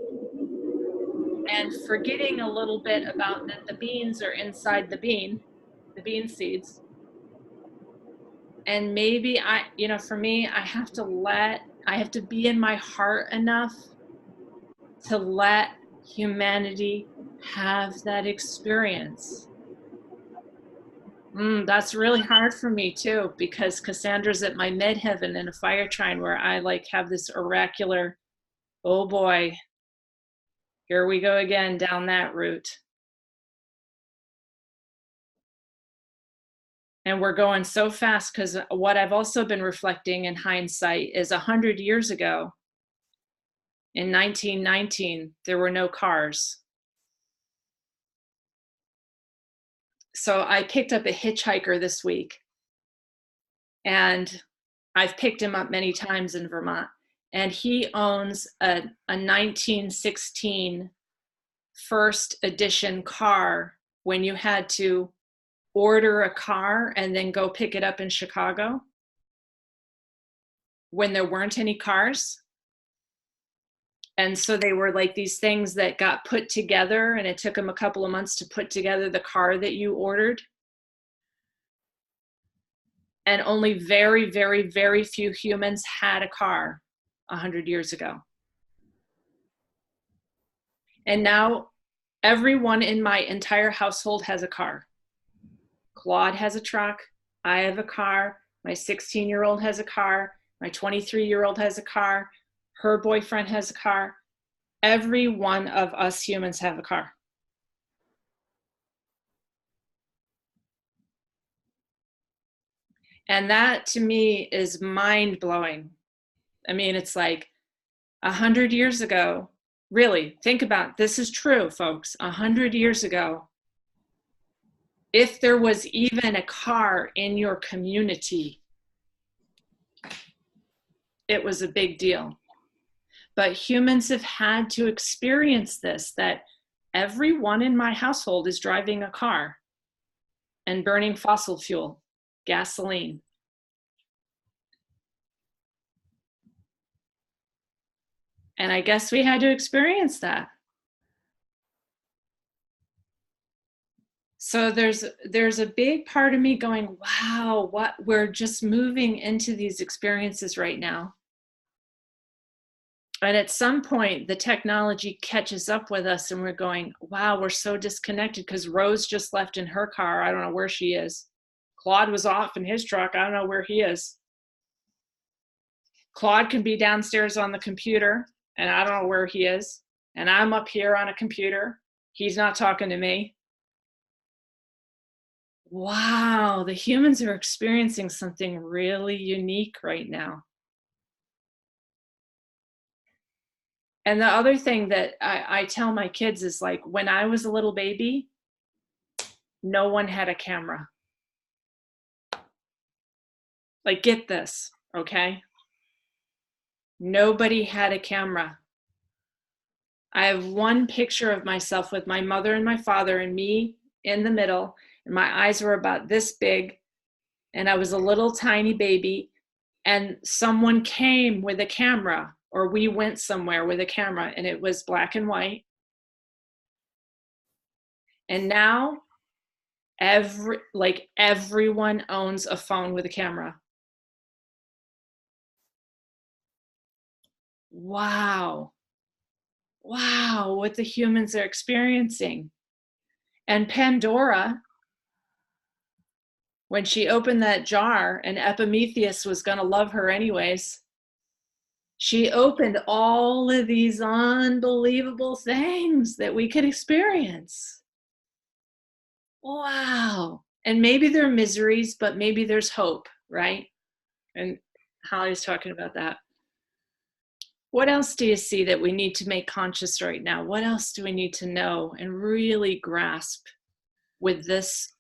and forgetting a little bit about that the beans are inside the bean seeds. And maybe for me, I have to be in my heart enough to let humanity have that experience. That's really hard for me too, because Cassandra's at my midheaven in a fire trine where I have this oracular, oh boy, here we go again down that route. And we're going so fast, because what I've also been reflecting in hindsight is 100 years ago, in 1919, there were no cars. So I picked up a hitchhiker this week, and I've picked him up many times in Vermont, and he owns a 1916 first edition car when you had to order a car and then go pick it up in Chicago when there weren't any cars. And so they were like these things that got put together, and it took them a couple of months to put together the car that you ordered. And only very, very, very few humans had a car 100 years ago. And now everyone in my entire household has a car. Claude has a truck. I have a car. My 16-year-old has a car. My 23-year-old has a car. Her boyfriend has a car. Every one of us humans have a car. And that to me is mind-blowing. I mean, it's like 100 years ago, really, think about, this is true, folks. 100 years ago, if there was even a car in your community, it was a big deal. But humans have had to experience this, that everyone in my household is driving a car and burning fossil fuel, gasoline. And I guess we had to experience that. So there's a big part of me going, wow, what we're just moving into these experiences right now. And at some point, the technology catches up with us and we're going, wow, we're so disconnected, because Rose just left in her car. I don't know where she is. Claude was off in his truck. I don't know where he is. Claude can be downstairs on the computer and I don't know where he is. And I'm up here on a computer. He's not talking to me. Wow, the humans are experiencing something really unique right now. And the other thing that I tell my kids is, like, when I was a little baby, no one had a camera. Like, get this, okay? Nobody had a camera. I have one picture of myself with my mother and my father and me in the middle, and my eyes were about this big, and I was a little tiny baby, and someone came with a camera, or we went somewhere with a camera, and it was black and white. And now everyone owns a phone with a camera. Wow, what the humans are experiencing. And Pandora, when she opened that jar and Epimethius was going to love her anyways, she opened all of these unbelievable things that we could experience. Wow. And maybe there are miseries, but maybe there's hope, right? And Holly's talking about that. What else do you see that we need to make conscious right now? What else do we need to know and really grasp with this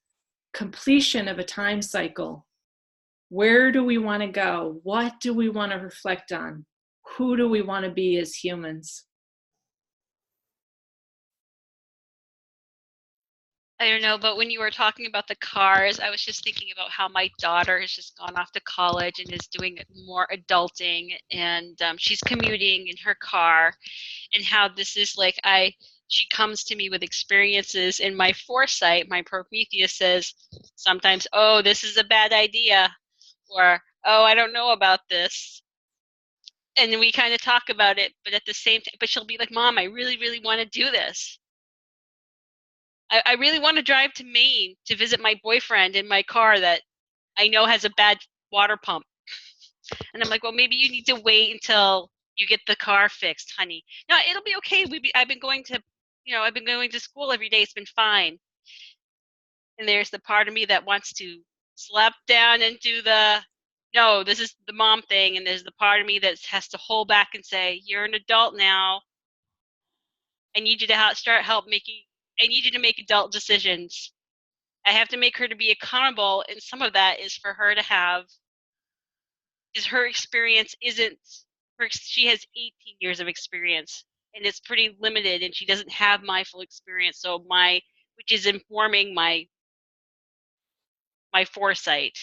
completion of a time cycle? Where do we want to go? What do we want to reflect on? Who do we want to be as humans? I don't know, but when you were talking about the cars, I was just thinking about how my daughter has just gone off to college and is doing more adulting, and she's commuting in her car, and how this is like she comes to me with experiences, and my foresight, my Prometheus says sometimes, oh, this is a bad idea, or oh, I don't know about this. And we kind of talk about it, but at the same time, but she'll be like, Mom, I really, really want to do this. I really want to drive to Maine to visit my boyfriend in my car that I know has a bad water pump. And I'm like, well, maybe you need to wait until you get the car fixed, honey. No, it'll be okay. I've been going to school every day. It's been fine. And there's the part of me that wants to slap down and do no, this is the mom thing. And there's the part of me that has to hold back and say, you're an adult now. I need you to I need you to make adult decisions. I have to make her to be accountable, and some of that is for her to have, because her experience isn't, she has 18 years of experience, and it's pretty limited, and she doesn't have my full experience, so which is informing my foresight.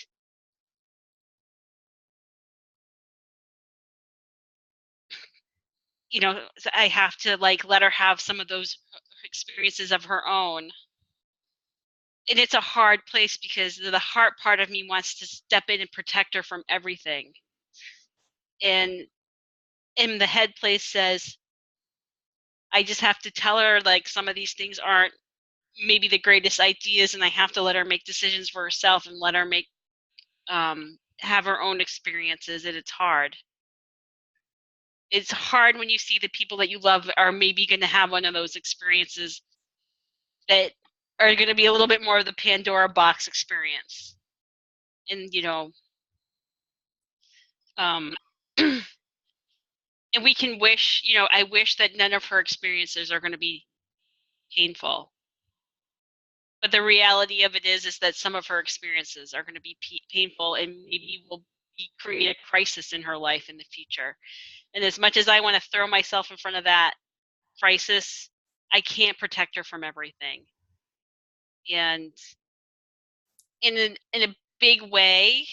So I have to let her have some of those experiences of her own. And it's a hard place because the heart part of me wants to step in and protect her from everything. And the head place says, I just have to tell her some of these things aren't maybe the greatest ideas, and I have to let her make decisions for herself and let her make have her own experiences. And it's hard. It's hard when you see the people that you love are maybe going to have one of those experiences that are going to be a little bit more of the Pandora box experience. And and we can wish, I wish that none of her experiences are going to be painful. But the reality of it is that some of her experiences are going to be painful, and maybe will create a crisis in her life in the future. And as much as I want to throw myself in front of that crisis, I can't protect her from everything. And in a big way,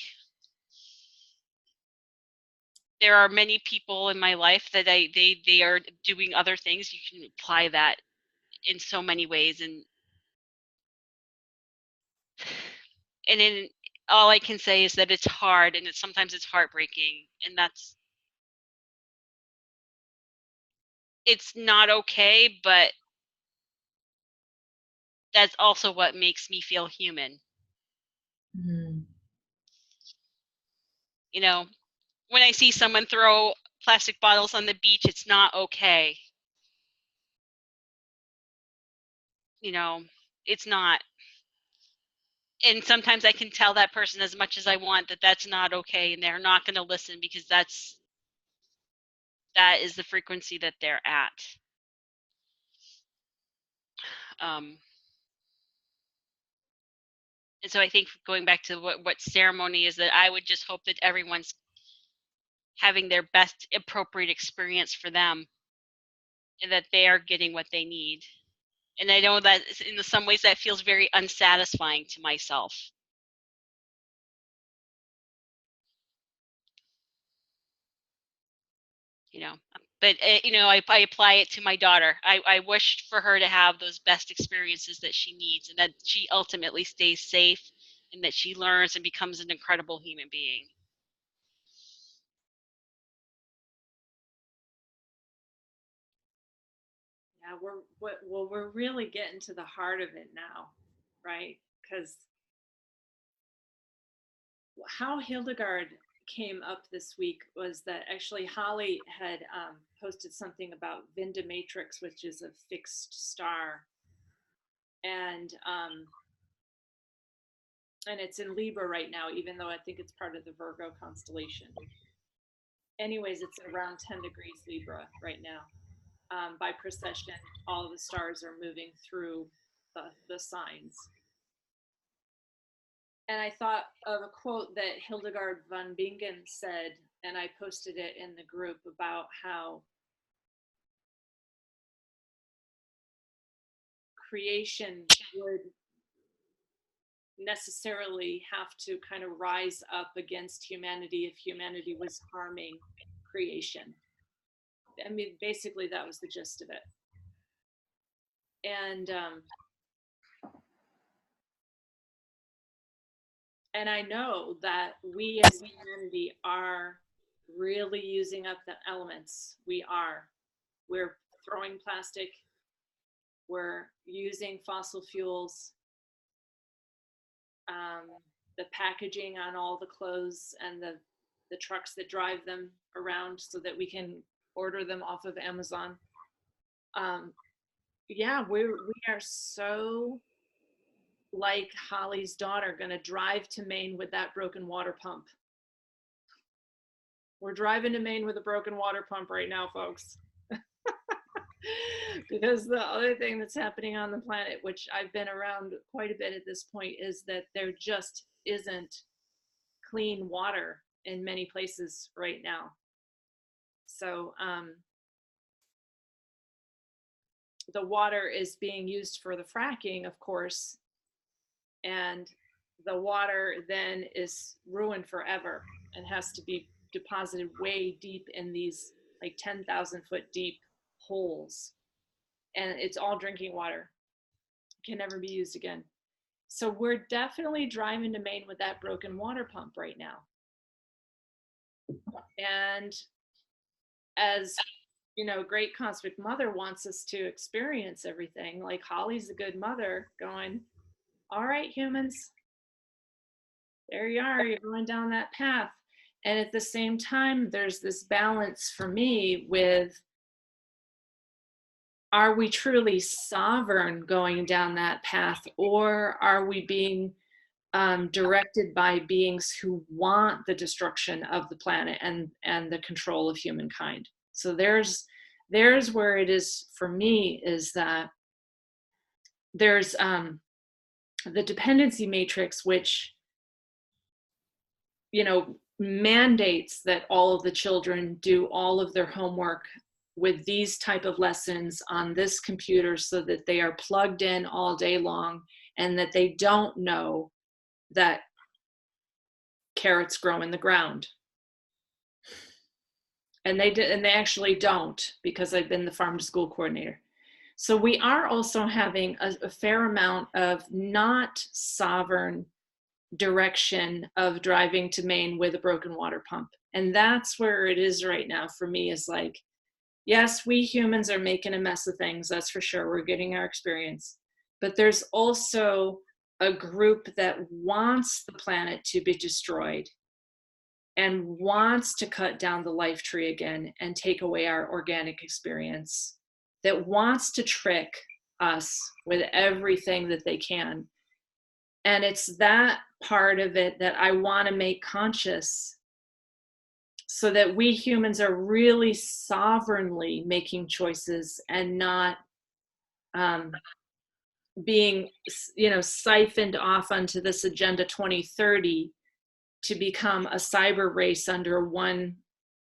there are many people in my life that they are doing other things. You can apply that in so many ways, and in all I can say is that it's hard, and sometimes it's heartbreaking, and it's not okay, but that's also what makes me feel human. Mm. When I see someone throw plastic bottles on the beach, it's not okay. It's not. And sometimes I can tell that person as much as I want that that's not okay, and they're not going to listen because that is the frequency that they're at. And so I think going back to what ceremony is, that I would just hope that everyone's having their best appropriate experience for them, and that they are getting what they need. And I know that in some ways that feels very unsatisfying to myself. But I apply it to my daughter. I wish for her to have those best experiences that she needs, and that she ultimately stays safe, and that she learns and becomes an incredible human being. Yeah, we're really getting to the heart of it now, right? Because how Hildegard came up this week was that actually Holly had posted something about Matrix, which is a fixed star, and it's in Libra right now, even though I think it's part of the Virgo constellation. Anyways, it's around 10 degrees Libra right now. By precession, all of the stars are moving through the signs. And I thought of a quote that Hildegard von Bingen said, and I posted it in the group, about how creation would necessarily have to kind of rise up against humanity if humanity was harming creation. I mean, basically, that was the gist of it. And I know that we as humanity are really using up the elements. We're throwing plastic. We're using fossil fuels. The packaging on all the clothes and the trucks that drive them around so that we can order them off of Amazon. Yeah, we are so like Holly's daughter, going to drive to Maine with that broken water pump. We're driving to Maine with a broken water pump right now, folks. Because the other thing that's happening on the planet, which I've been around quite a bit at this point, is that there just isn't clean water in many places right now. So the water is being used for the fracking, of course, and the water then is ruined forever and has to be deposited way deep in these like 10,000 foot deep holes. And it's all drinking water. It can never be used again. So we're definitely driving to Maine with that broken water pump right now. And as you know, great cosmic mother wants us to experience everything, like Holly's a good mother going, all right, humans, there you are, you're going down that path. And at the same time, there's this balance for me with, are we truly sovereign going down that path, or are we being directed by beings who want the destruction of the planet and the control of humankind? So there's where it is for me, is that there's the dependency matrix, which, you know, mandates that all of the children do all of their homework with these type of lessons on this computer so that they are plugged in all day long, and that they don't know that carrots grow in the ground. And they actually don't, because I've been the farm to school coordinator. So we are also having a fair amount of not sovereign direction of driving to Maine with a broken water pump. And that's where it is right now for me, is like, yes, we humans are making a mess of things, that's for sure. We're getting our experience. But there's also a group that wants the planet to be destroyed and wants to cut down the life tree again and take away our organic experience, that wants to trick us with everything that they can. And it's that part of it that I want to make conscious, so that we humans are really sovereignly making choices and not being, you know, siphoned off onto this Agenda 2030 to become a cyber race under one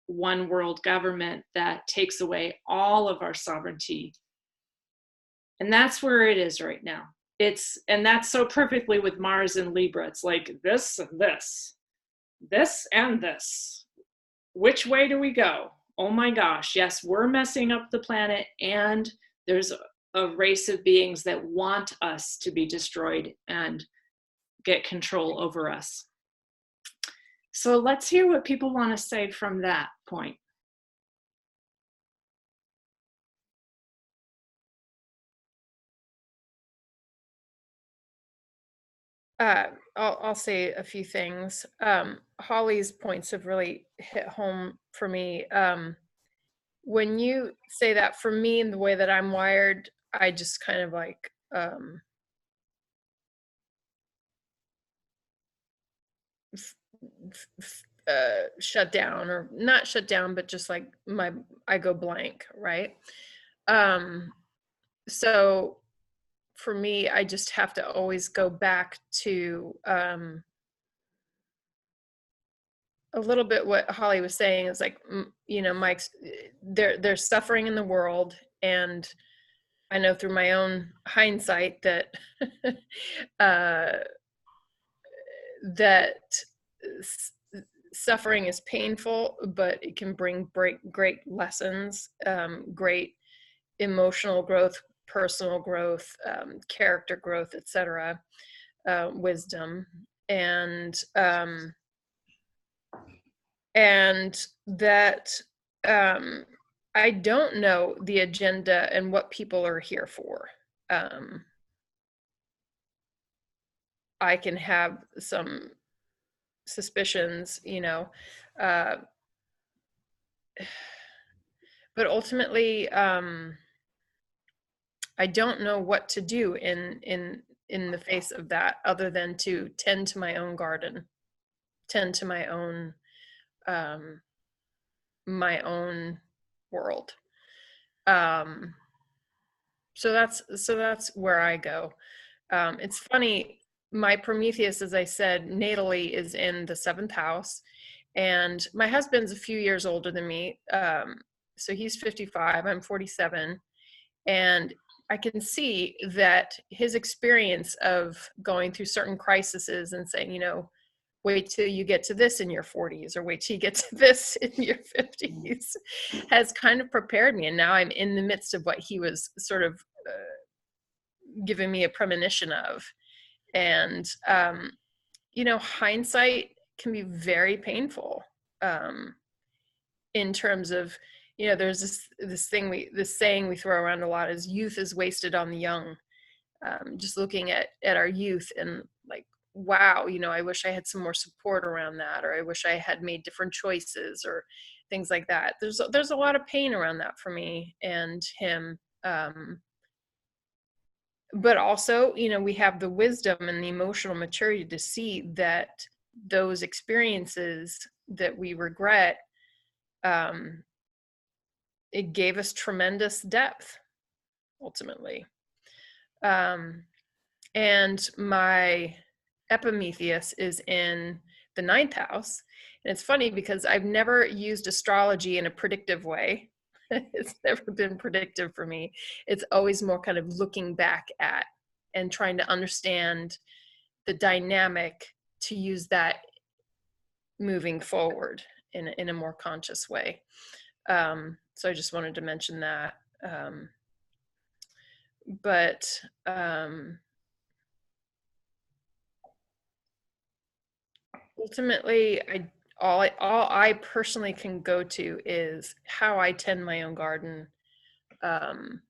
world government that takes away all of our sovereignty. And that's where it is right now. And that's so perfectly with Mars and Libra. It's like this and this and this. Which way do we go? Oh my gosh, yes, we're messing up the planet, and there's a race of beings that want us to be destroyed and get control over us. So let's hear what people want to say from that point. I'll say a few things. Holly's points have really hit home for me. When you say that, for me, in the way that I'm wired, I just kind of like shut down, or not shut down, but just like I go blank, right? So for me, I just have to always go back to a little bit what Holly was saying is like, you know, there's suffering in the world, and I know through my own hindsight that that suffering is painful, but it can bring great lessons, great emotional growth, personal growth, character growth, etc., wisdom, and that I don't know the agenda and what people are here for. I can have some suspicions, you know, but ultimately, I don't know what to do in the face of that, other than to tend to my own garden, tend to my own world. So that's where I go. It's funny, my Prometheus, as I said, natally is in the 7th house, and my husband's a few years older than me. So he's 55, I'm 47, and I can see that his experience of going through certain crises and saying, you know, wait till you get to this in your 40s, or wait till you get to this in your 50s, has kind of prepared me. And now I'm in the midst of what he was sort of giving me a premonition of. And, you know, hindsight can be very painful, in terms of, you know, there's this saying we throw around a lot is youth is wasted on the young. Just looking at our youth and like, wow, you know, I wish I had some more support around that, or I wish I had made different choices, or things like that. There's a lot of pain around that for me and him. But also, you know, we have the wisdom and the emotional maturity to see that those experiences that we regret, it gave us tremendous depth, ultimately. And my Epimethius is in the 9th house. And it's funny because I've never used astrology in a predictive way. It's never been predictive for me. It's always more kind of looking back at and trying to understand the dynamic to use that moving forward in a more conscious way. So I just wanted to mention that. But ultimately, all I personally can go to is how I tend my own garden. I'm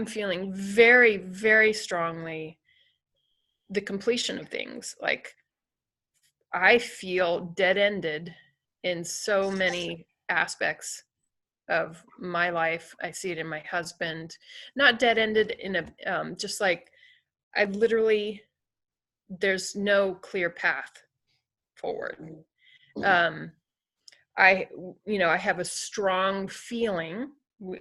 feeling very, very strongly the completion of things. Like, I feel dead-ended in so many aspects of my life. I see it in my husband, not dead-ended in a just like I literally, there's no clear path forward. I have a strong feeling,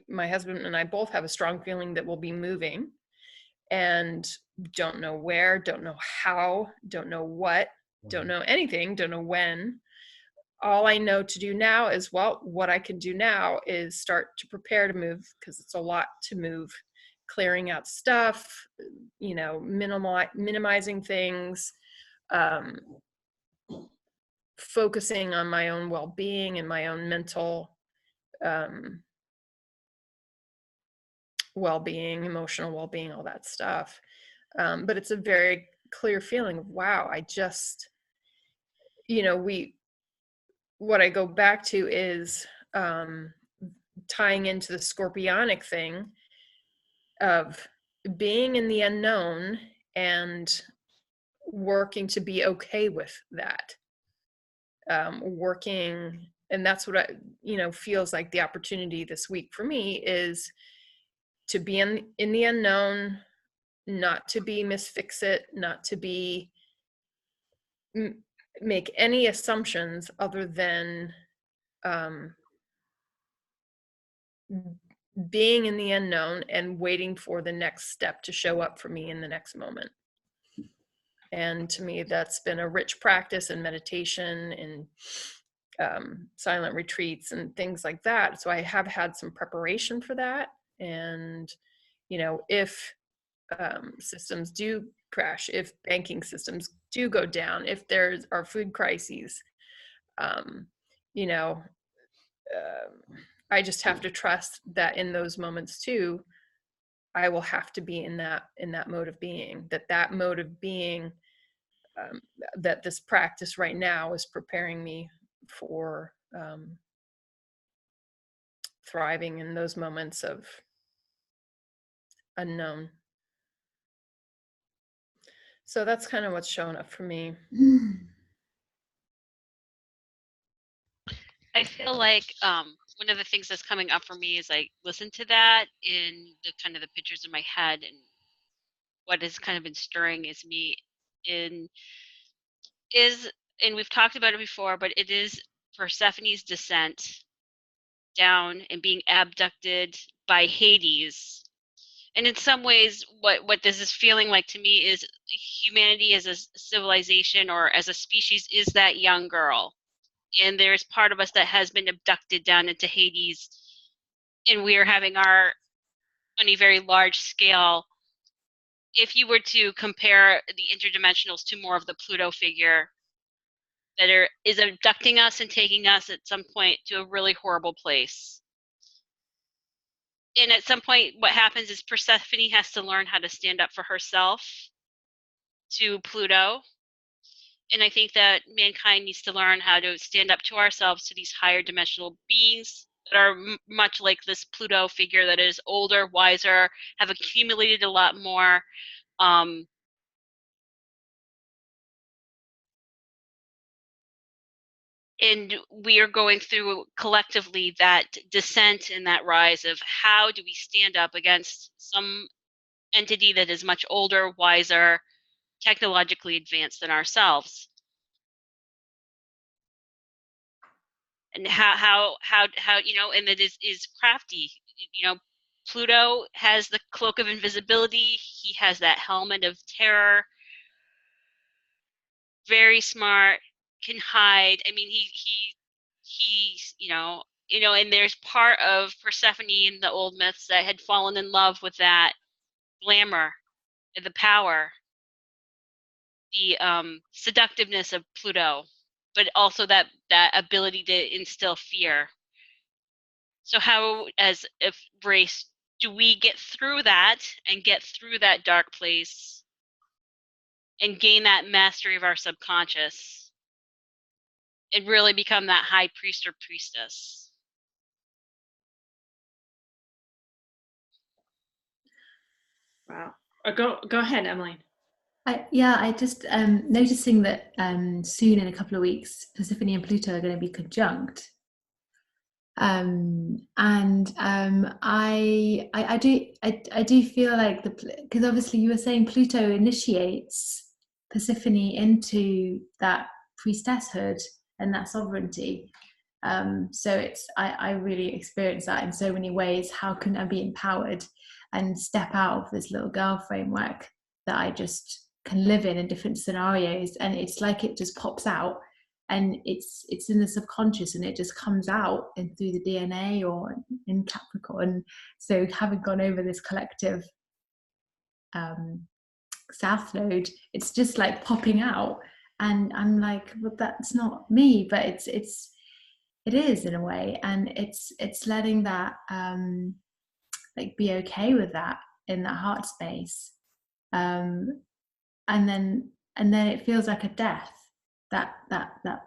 my husband and I both have a strong feeling that we'll be moving, and don't know where, don't know how, don't know what, don't know anything, don't know when. All I know to do now is, well, what I can do now is start to prepare to move, because it's a lot to move, clearing out stuff, you know, minimizing things, focusing on my own well-being and my own mental well-being, emotional well-being, all that stuff. But it's a very clear feeling of, wow, I just, you know, what I go back to is tying into the scorpionic thing of being in the unknown and working to be okay with that. Working, and that's what I, you know, feels like the opportunity this week for me is to be in the unknown, not to be misfix it, not to be make any assumptions other than being in the unknown and waiting for the next step to show up for me in the next moment. And to me, that's been a rich practice in meditation and silent retreats and things like that. So I have had some preparation for that. And, you know, if systems do crash, if banking systems do go down, if there are food crises, you know, I just have to trust that in those moments too, I will have to be in that mode of being, that mode of being, that this practice right now is preparing me for thriving in those moments of unknown. So that's kind of what's showing up for me. I feel like one of the things that's coming up for me is I listen to that in the kind of the pictures in my head, and what has kind of been stirring is me in and we've talked about it before, but it is Persephone's descent down and being abducted by Hades. And in some ways, what this is feeling like to me is humanity as a civilization or as a species is that young girl. And there's part of us that has been abducted down into Hades, and we are having our, on a very large scale, if you were to compare the interdimensionals to more of the Pluto figure that is abducting us and taking us at some point to a really horrible place. And at some point, what happens is Persephone has to learn how to stand up for herself to Pluto. And I think that mankind needs to learn how to stand up to ourselves, to these higher dimensional beings that are much like this Pluto figure that is older, wiser, have accumulated a lot more. And we are going through collectively that descent and that rise of how do we stand up against some entity that is much older, wiser, technologically advanced than ourselves. And how you know, and it is crafty. You know, Pluto has the cloak of invisibility. He has that helmet of terror. Very smart, can hide. I mean, he's you know, and there's part of Persephone in the old myths that had fallen in love with that glamour, the power, the seductiveness of Pluto, but also that ability to instill fear. So how, as a race, do we get through that and get through that dark place and gain that mastery of our subconscious and really become that high priest or priestess? Wow. Go ahead, Emily. I just noticing that soon in a couple of weeks, Persephone and Pluto are going to be conjunct. I do feel like because obviously you were saying Pluto initiates Persephone into that priestesshood and that sovereignty. So I really experience that in so many ways. How can I be empowered and step out of this little girl framework that I just can live in different scenarios? And it's like it just pops out, and it's in the subconscious, and it just comes out and through the DNA or in Capricorn. So having gone over this collective South Node, it's just like popping out, and I'm like, well, that's not me, but it is in a way, and it's letting that like be okay with that in that heart space, and then it feels like a death, that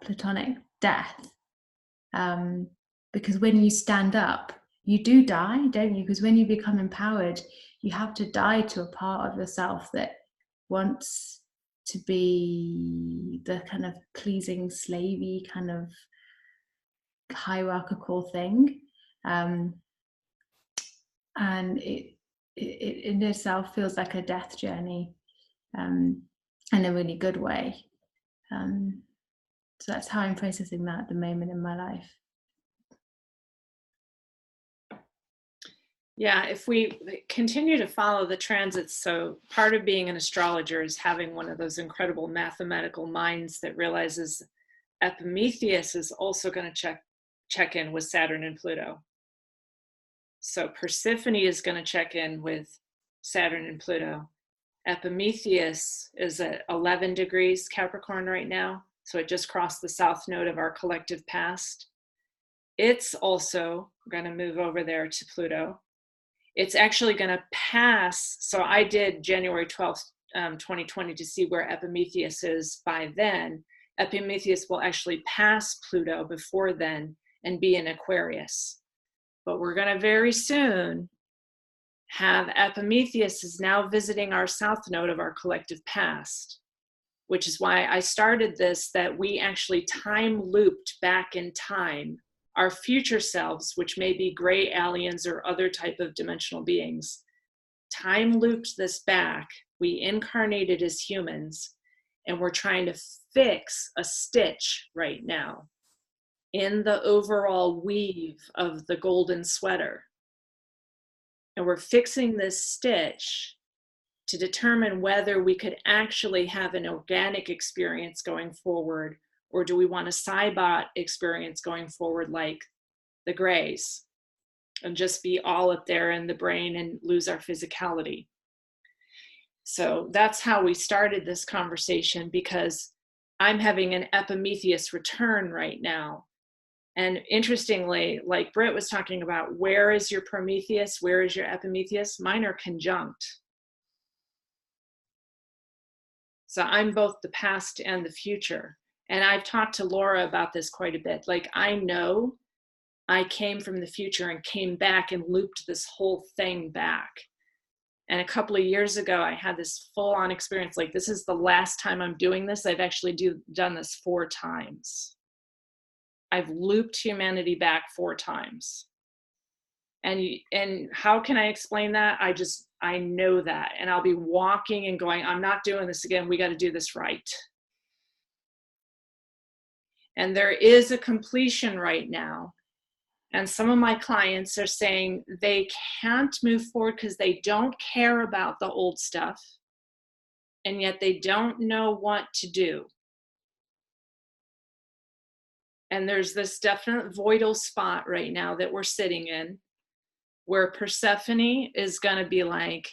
platonic death, because when you stand up, you do die, don't you? Because when you become empowered, you have to die to a part of yourself that wants to be the kind of pleasing, slavey kind of hierarchical thing, and it in itself feels like a death journey, in a really good way. So that's how I'm processing that at the moment in my life. Yeah, if we continue to follow the transits, so part of being an astrologer is having one of those incredible mathematical minds that realizes Epimethius is also going to check in with Saturn and Pluto. So Persephone is going to check in with Saturn and Pluto. Epimethius is at 11 degrees Capricorn right now, so it just crossed the south node of our collective past. It's also going to move over there to Pluto. It's actually going to pass. So I did January 12th, 2020 to see where Epimethius is by then. Epimethius will actually pass Pluto before then and be in Aquarius. But we're going to very soon have Epimethius is now visiting our south node of our collective past, which is why I started this, that we actually time looped back in time. Our future selves, which may be gray aliens or other type of dimensional beings, time looped this back. We incarnated as humans, and we're trying to fix a stitch right now in the overall weave of the golden sweater. And we're fixing this stitch to determine whether we could actually have an organic experience going forward, or do we want a Cybot experience going forward like the Greys and just be all up there in the brain and lose our physicality? So that's how we started this conversation, because I'm having an Epimethius return right now. And interestingly, like Britt was talking about, where is your Prometheus? Where is your Epimethius? Mine are conjunct. So I'm both the past and the future. And I've talked to Laura about this quite a bit. Like, I know I came from the future and came back and looped this whole thing back. And a couple of years ago, I had this full-on experience. Like, this is the last time I'm doing this. I've actually done this 4 times. I've looped humanity back 4 times. And how can I explain that? I know that. And I'll be walking and going, I'm not doing this again. We got to do this right. And there is a completion right now. And some of my clients are saying they can't move forward because they don't care about the old stuff. And yet they don't know what to do. And there's this definite voidal spot right now that we're sitting in, where Persephone is going to be like,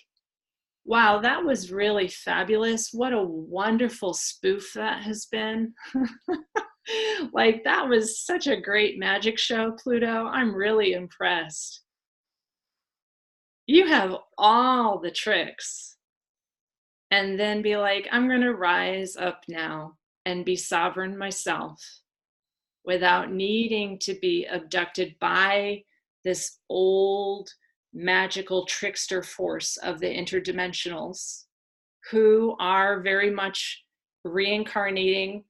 wow, that was really fabulous. What a wonderful spoof that has been. Like, that was such a great magic show, Pluto. I'm really impressed. You have all the tricks. And then be like, I'm going to rise up now and be sovereign myself without needing to be abducted by this old magical trickster force of the interdimensionals, who are very much reincarnating.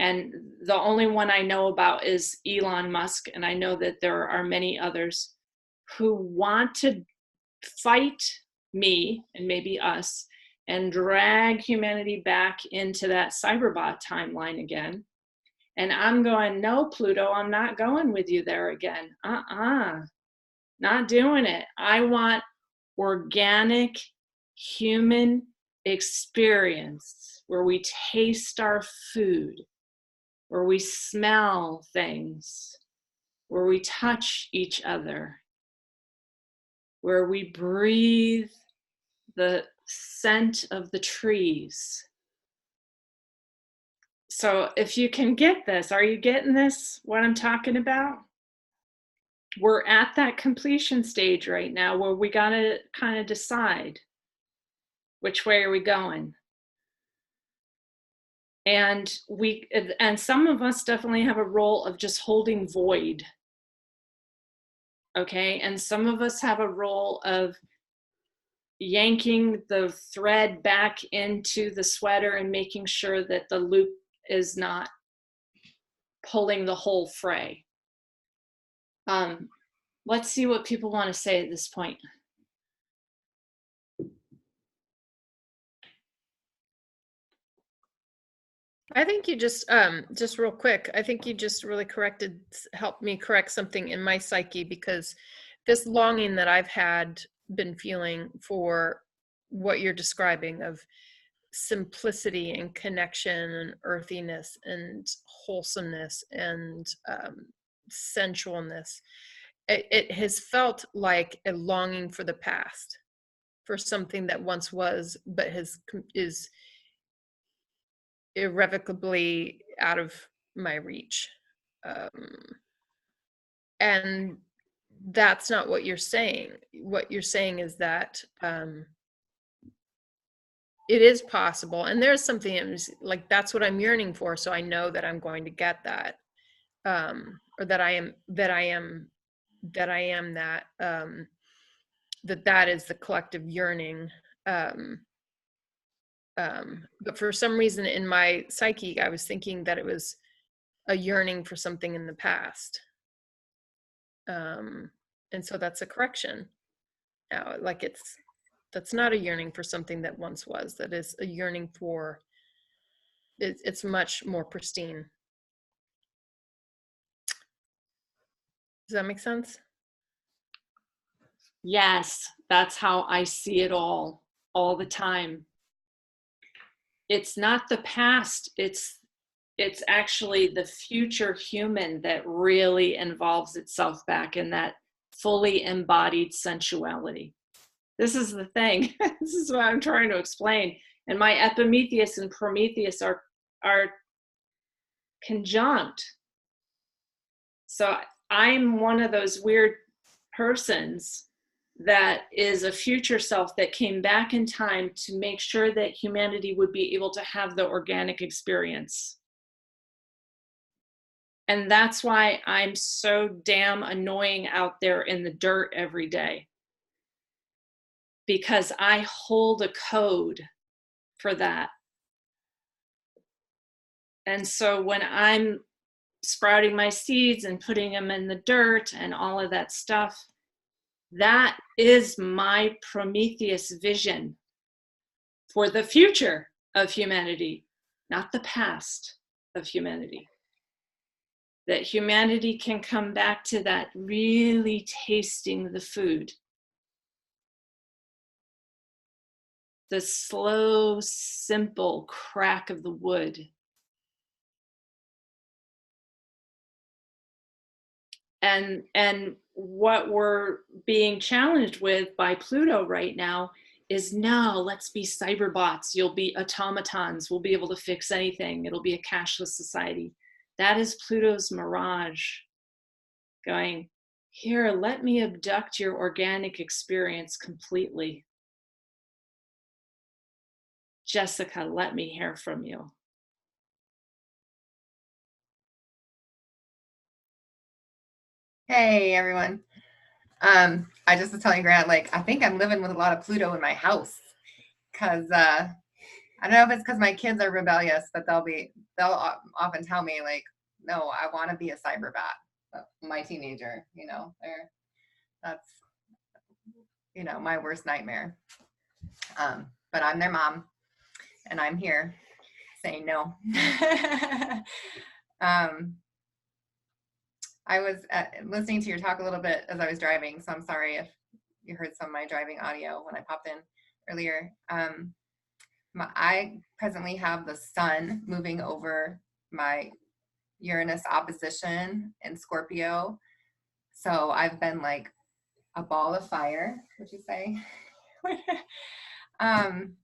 And the only one I know about is Elon Musk, and I know that there are many others who want to fight me and maybe us and drag humanity back into that Cyberbot timeline again. And I'm going, no, Pluto, I'm not going with you there again. Not doing it. I want organic human experience where we taste our food, where we smell things, where we touch each other, where we breathe the scent of the trees. So if you can get this, are you getting this, what I'm talking about? We're at that completion stage right now where we got to kind of decide which way are we going. And some of us definitely have a role of just holding void. Okay. And some of us have a role of yanking the thread back into the sweater and making sure that the loop is not pulling the whole fray. Let's see what people want to say at this point. I think you just real quick, I think you just really helped me correct something in my psyche, because this longing that I've been feeling for what you're describing of simplicity and connection and earthiness and wholesomeness and sensualness. It has felt like a longing for the past, for something that once was, but is irrevocably out of my reach. And that's not what you're saying. What you're saying is that it is possible, and there's something like, that's what I'm yearning for, so I know that I'm going to get that, or that I am that that is the collective yearning. But for some reason in my psyche, I was thinking that it was a yearning for something in the past. And so that's a correction now. Like, that's not a yearning for something that once was. That is a yearning for, it's much more pristine. Does that make sense? Yes, that's how I see it all the time. It's not the past, it's actually the future human that really involves itself back in that fully embodied sensuality. This is the thing. This is what I'm trying to explain. And my Epimethius and Prometheus are conjunct. So I'm one of those weird persons that is a future self that came back in time to make sure that humanity would be able to have the organic experience. And that's why I'm so damn annoying out there in the dirt every day. Because I hold a code for that. And so when I'm sprouting my seeds and putting them in the dirt and all of that stuff, that is my Prometheus vision for the future of humanity, not the past of humanity. That humanity can come back to that really tasting the food. The slow, simple crack of the wood. And what we're being challenged with by Pluto right now is, no, let's be cyberbots. You'll be automatons. We'll be able to fix anything. It'll be a cashless society. That is Pluto's mirage going, here, let me abduct your organic experience completely. Jessica, let me hear from you. Hey, everyone. I just was telling Grant, like, I think I'm living with a lot of Pluto in my house, because I don't know if it's because my kids are rebellious, but they'll often tell me, like, no, I want to be a cyberbot. My teenager, that's my worst nightmare. But I'm their mom, and I'm here saying no. I was listening to your talk a little bit as I was driving, so I'm sorry if you heard some of my driving audio when I popped in earlier. I presently have the sun moving over my Uranus opposition in Scorpio, so I've been like a ball of fire, would you say? And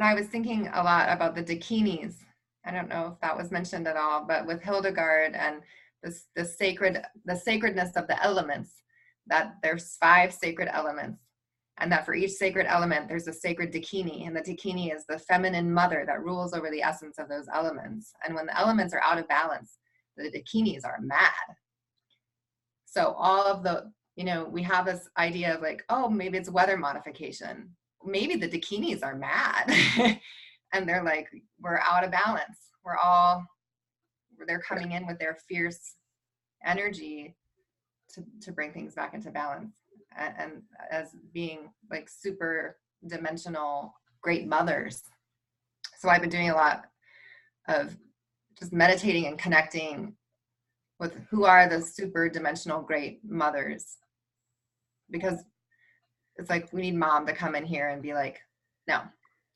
I was thinking a lot about the dakinis. I don't know if that was mentioned at all, but with Hildegard and the sacredness of the elements, that there's 5 sacred elements, and that for each sacred element there's a sacred dakini, and the dakini is the feminine mother that rules over the essence of those elements. And when the elements are out of balance, the dakinis are mad. So all of the, we have this idea of like, oh, maybe it's weather modification. Maybe the dakinis are mad. And they're like, we're out of balance. They're coming in with their fierce energy to bring things back into balance. And as being like super dimensional great mothers. So I've been doing a lot of just meditating and connecting with who are the super dimensional great mothers, because it's like we need mom to come in here and be like, no,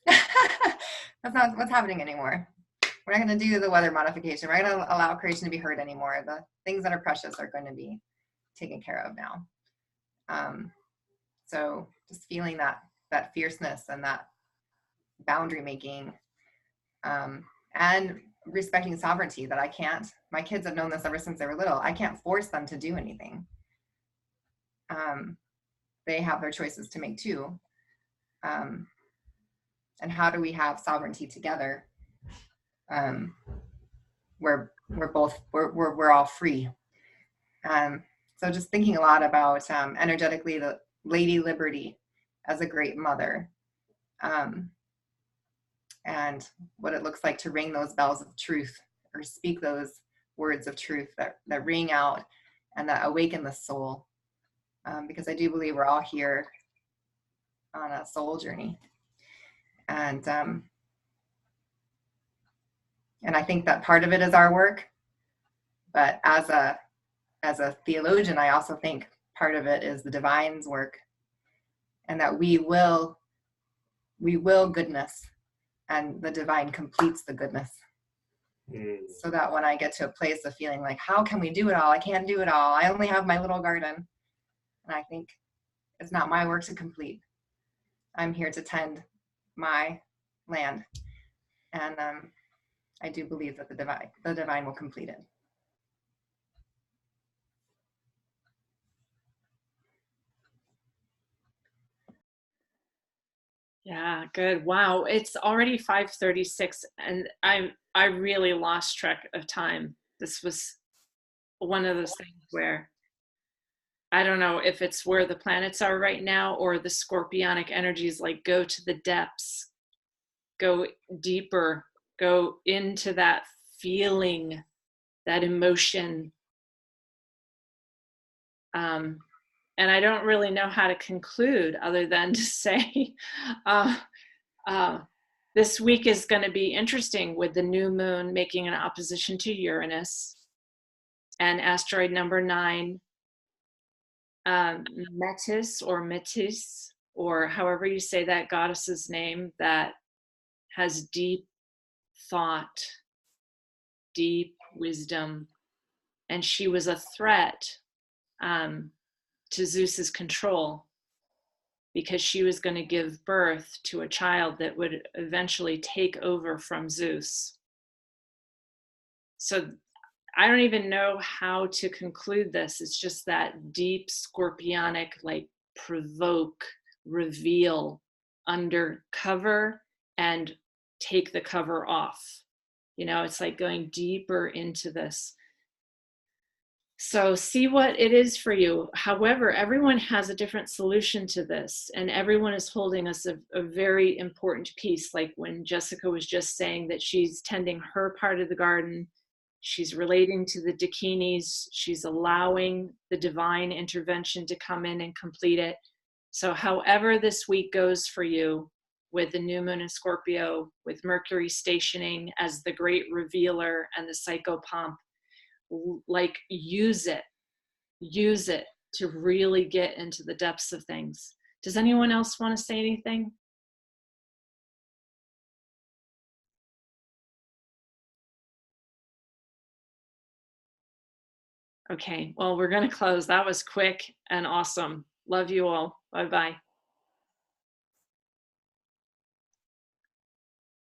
that's not what's happening anymore. We're not going to do the weather modification. We're not going to allow creation to be hurt anymore. The things that are precious are going to be taken care of now. So just feeling that fierceness and that boundary making, and respecting sovereignty, that I can't, my kids have known this ever since they were little. I can't force them to do anything. They have their choices to make too. And how do we have sovereignty together? We're all free. So just thinking a lot about energetically the Lady Liberty as a great mother, and what it looks like to ring those bells of truth, or speak those words of truth that ring out and that awaken the soul. Because I do believe we're all here on a soul journey. And I think that part of it is our work, but as a theologian, I also think part of it is the divine's work, and that we will goodness, and the divine completes the goodness. So that when I get to a place of feeling like, how can we do it all? I can't do it all. I only have my little garden. And I think it's not my work to complete. I'm here to tend my land. And I do believe that the divine will complete it. Yeah, good. Wow, it's already 5:36, and I really lost track of time. This was one of those things where I don't know if it's where the planets are right now, or the scorpionic energies like go to the depths, go deeper, go into that feeling, that emotion. And I don't really know how to conclude other than to say, this week is going to be interesting with the new moon making an opposition to Uranus and asteroid number 9, Metis or Metis, or however you say that goddess's name, that has deep thought, deep wisdom. And she was a threat to Zeus's control, because she was going to give birth to a child that would eventually take over from Zeus. So I don't even know how to conclude this. It's just that deep scorpionic, like provoke, reveal, undercover, and take the cover off. You know, it's like going deeper into this. So see what it is for you. However, everyone has a different solution to this, and everyone is holding us a very important piece. Like when Jessica was just saying that she's tending her part of the garden, she's relating to the dakinis, she's allowing the divine intervention to come in and complete it. So however this week goes for you, with the new moon in Scorpio, with Mercury stationing as the great revealer and the psychopomp, like use it to really get into the depths of things. Does anyone else want to say anything? Okay, well, we're going to close. That was quick and awesome. Love you all. Bye-bye.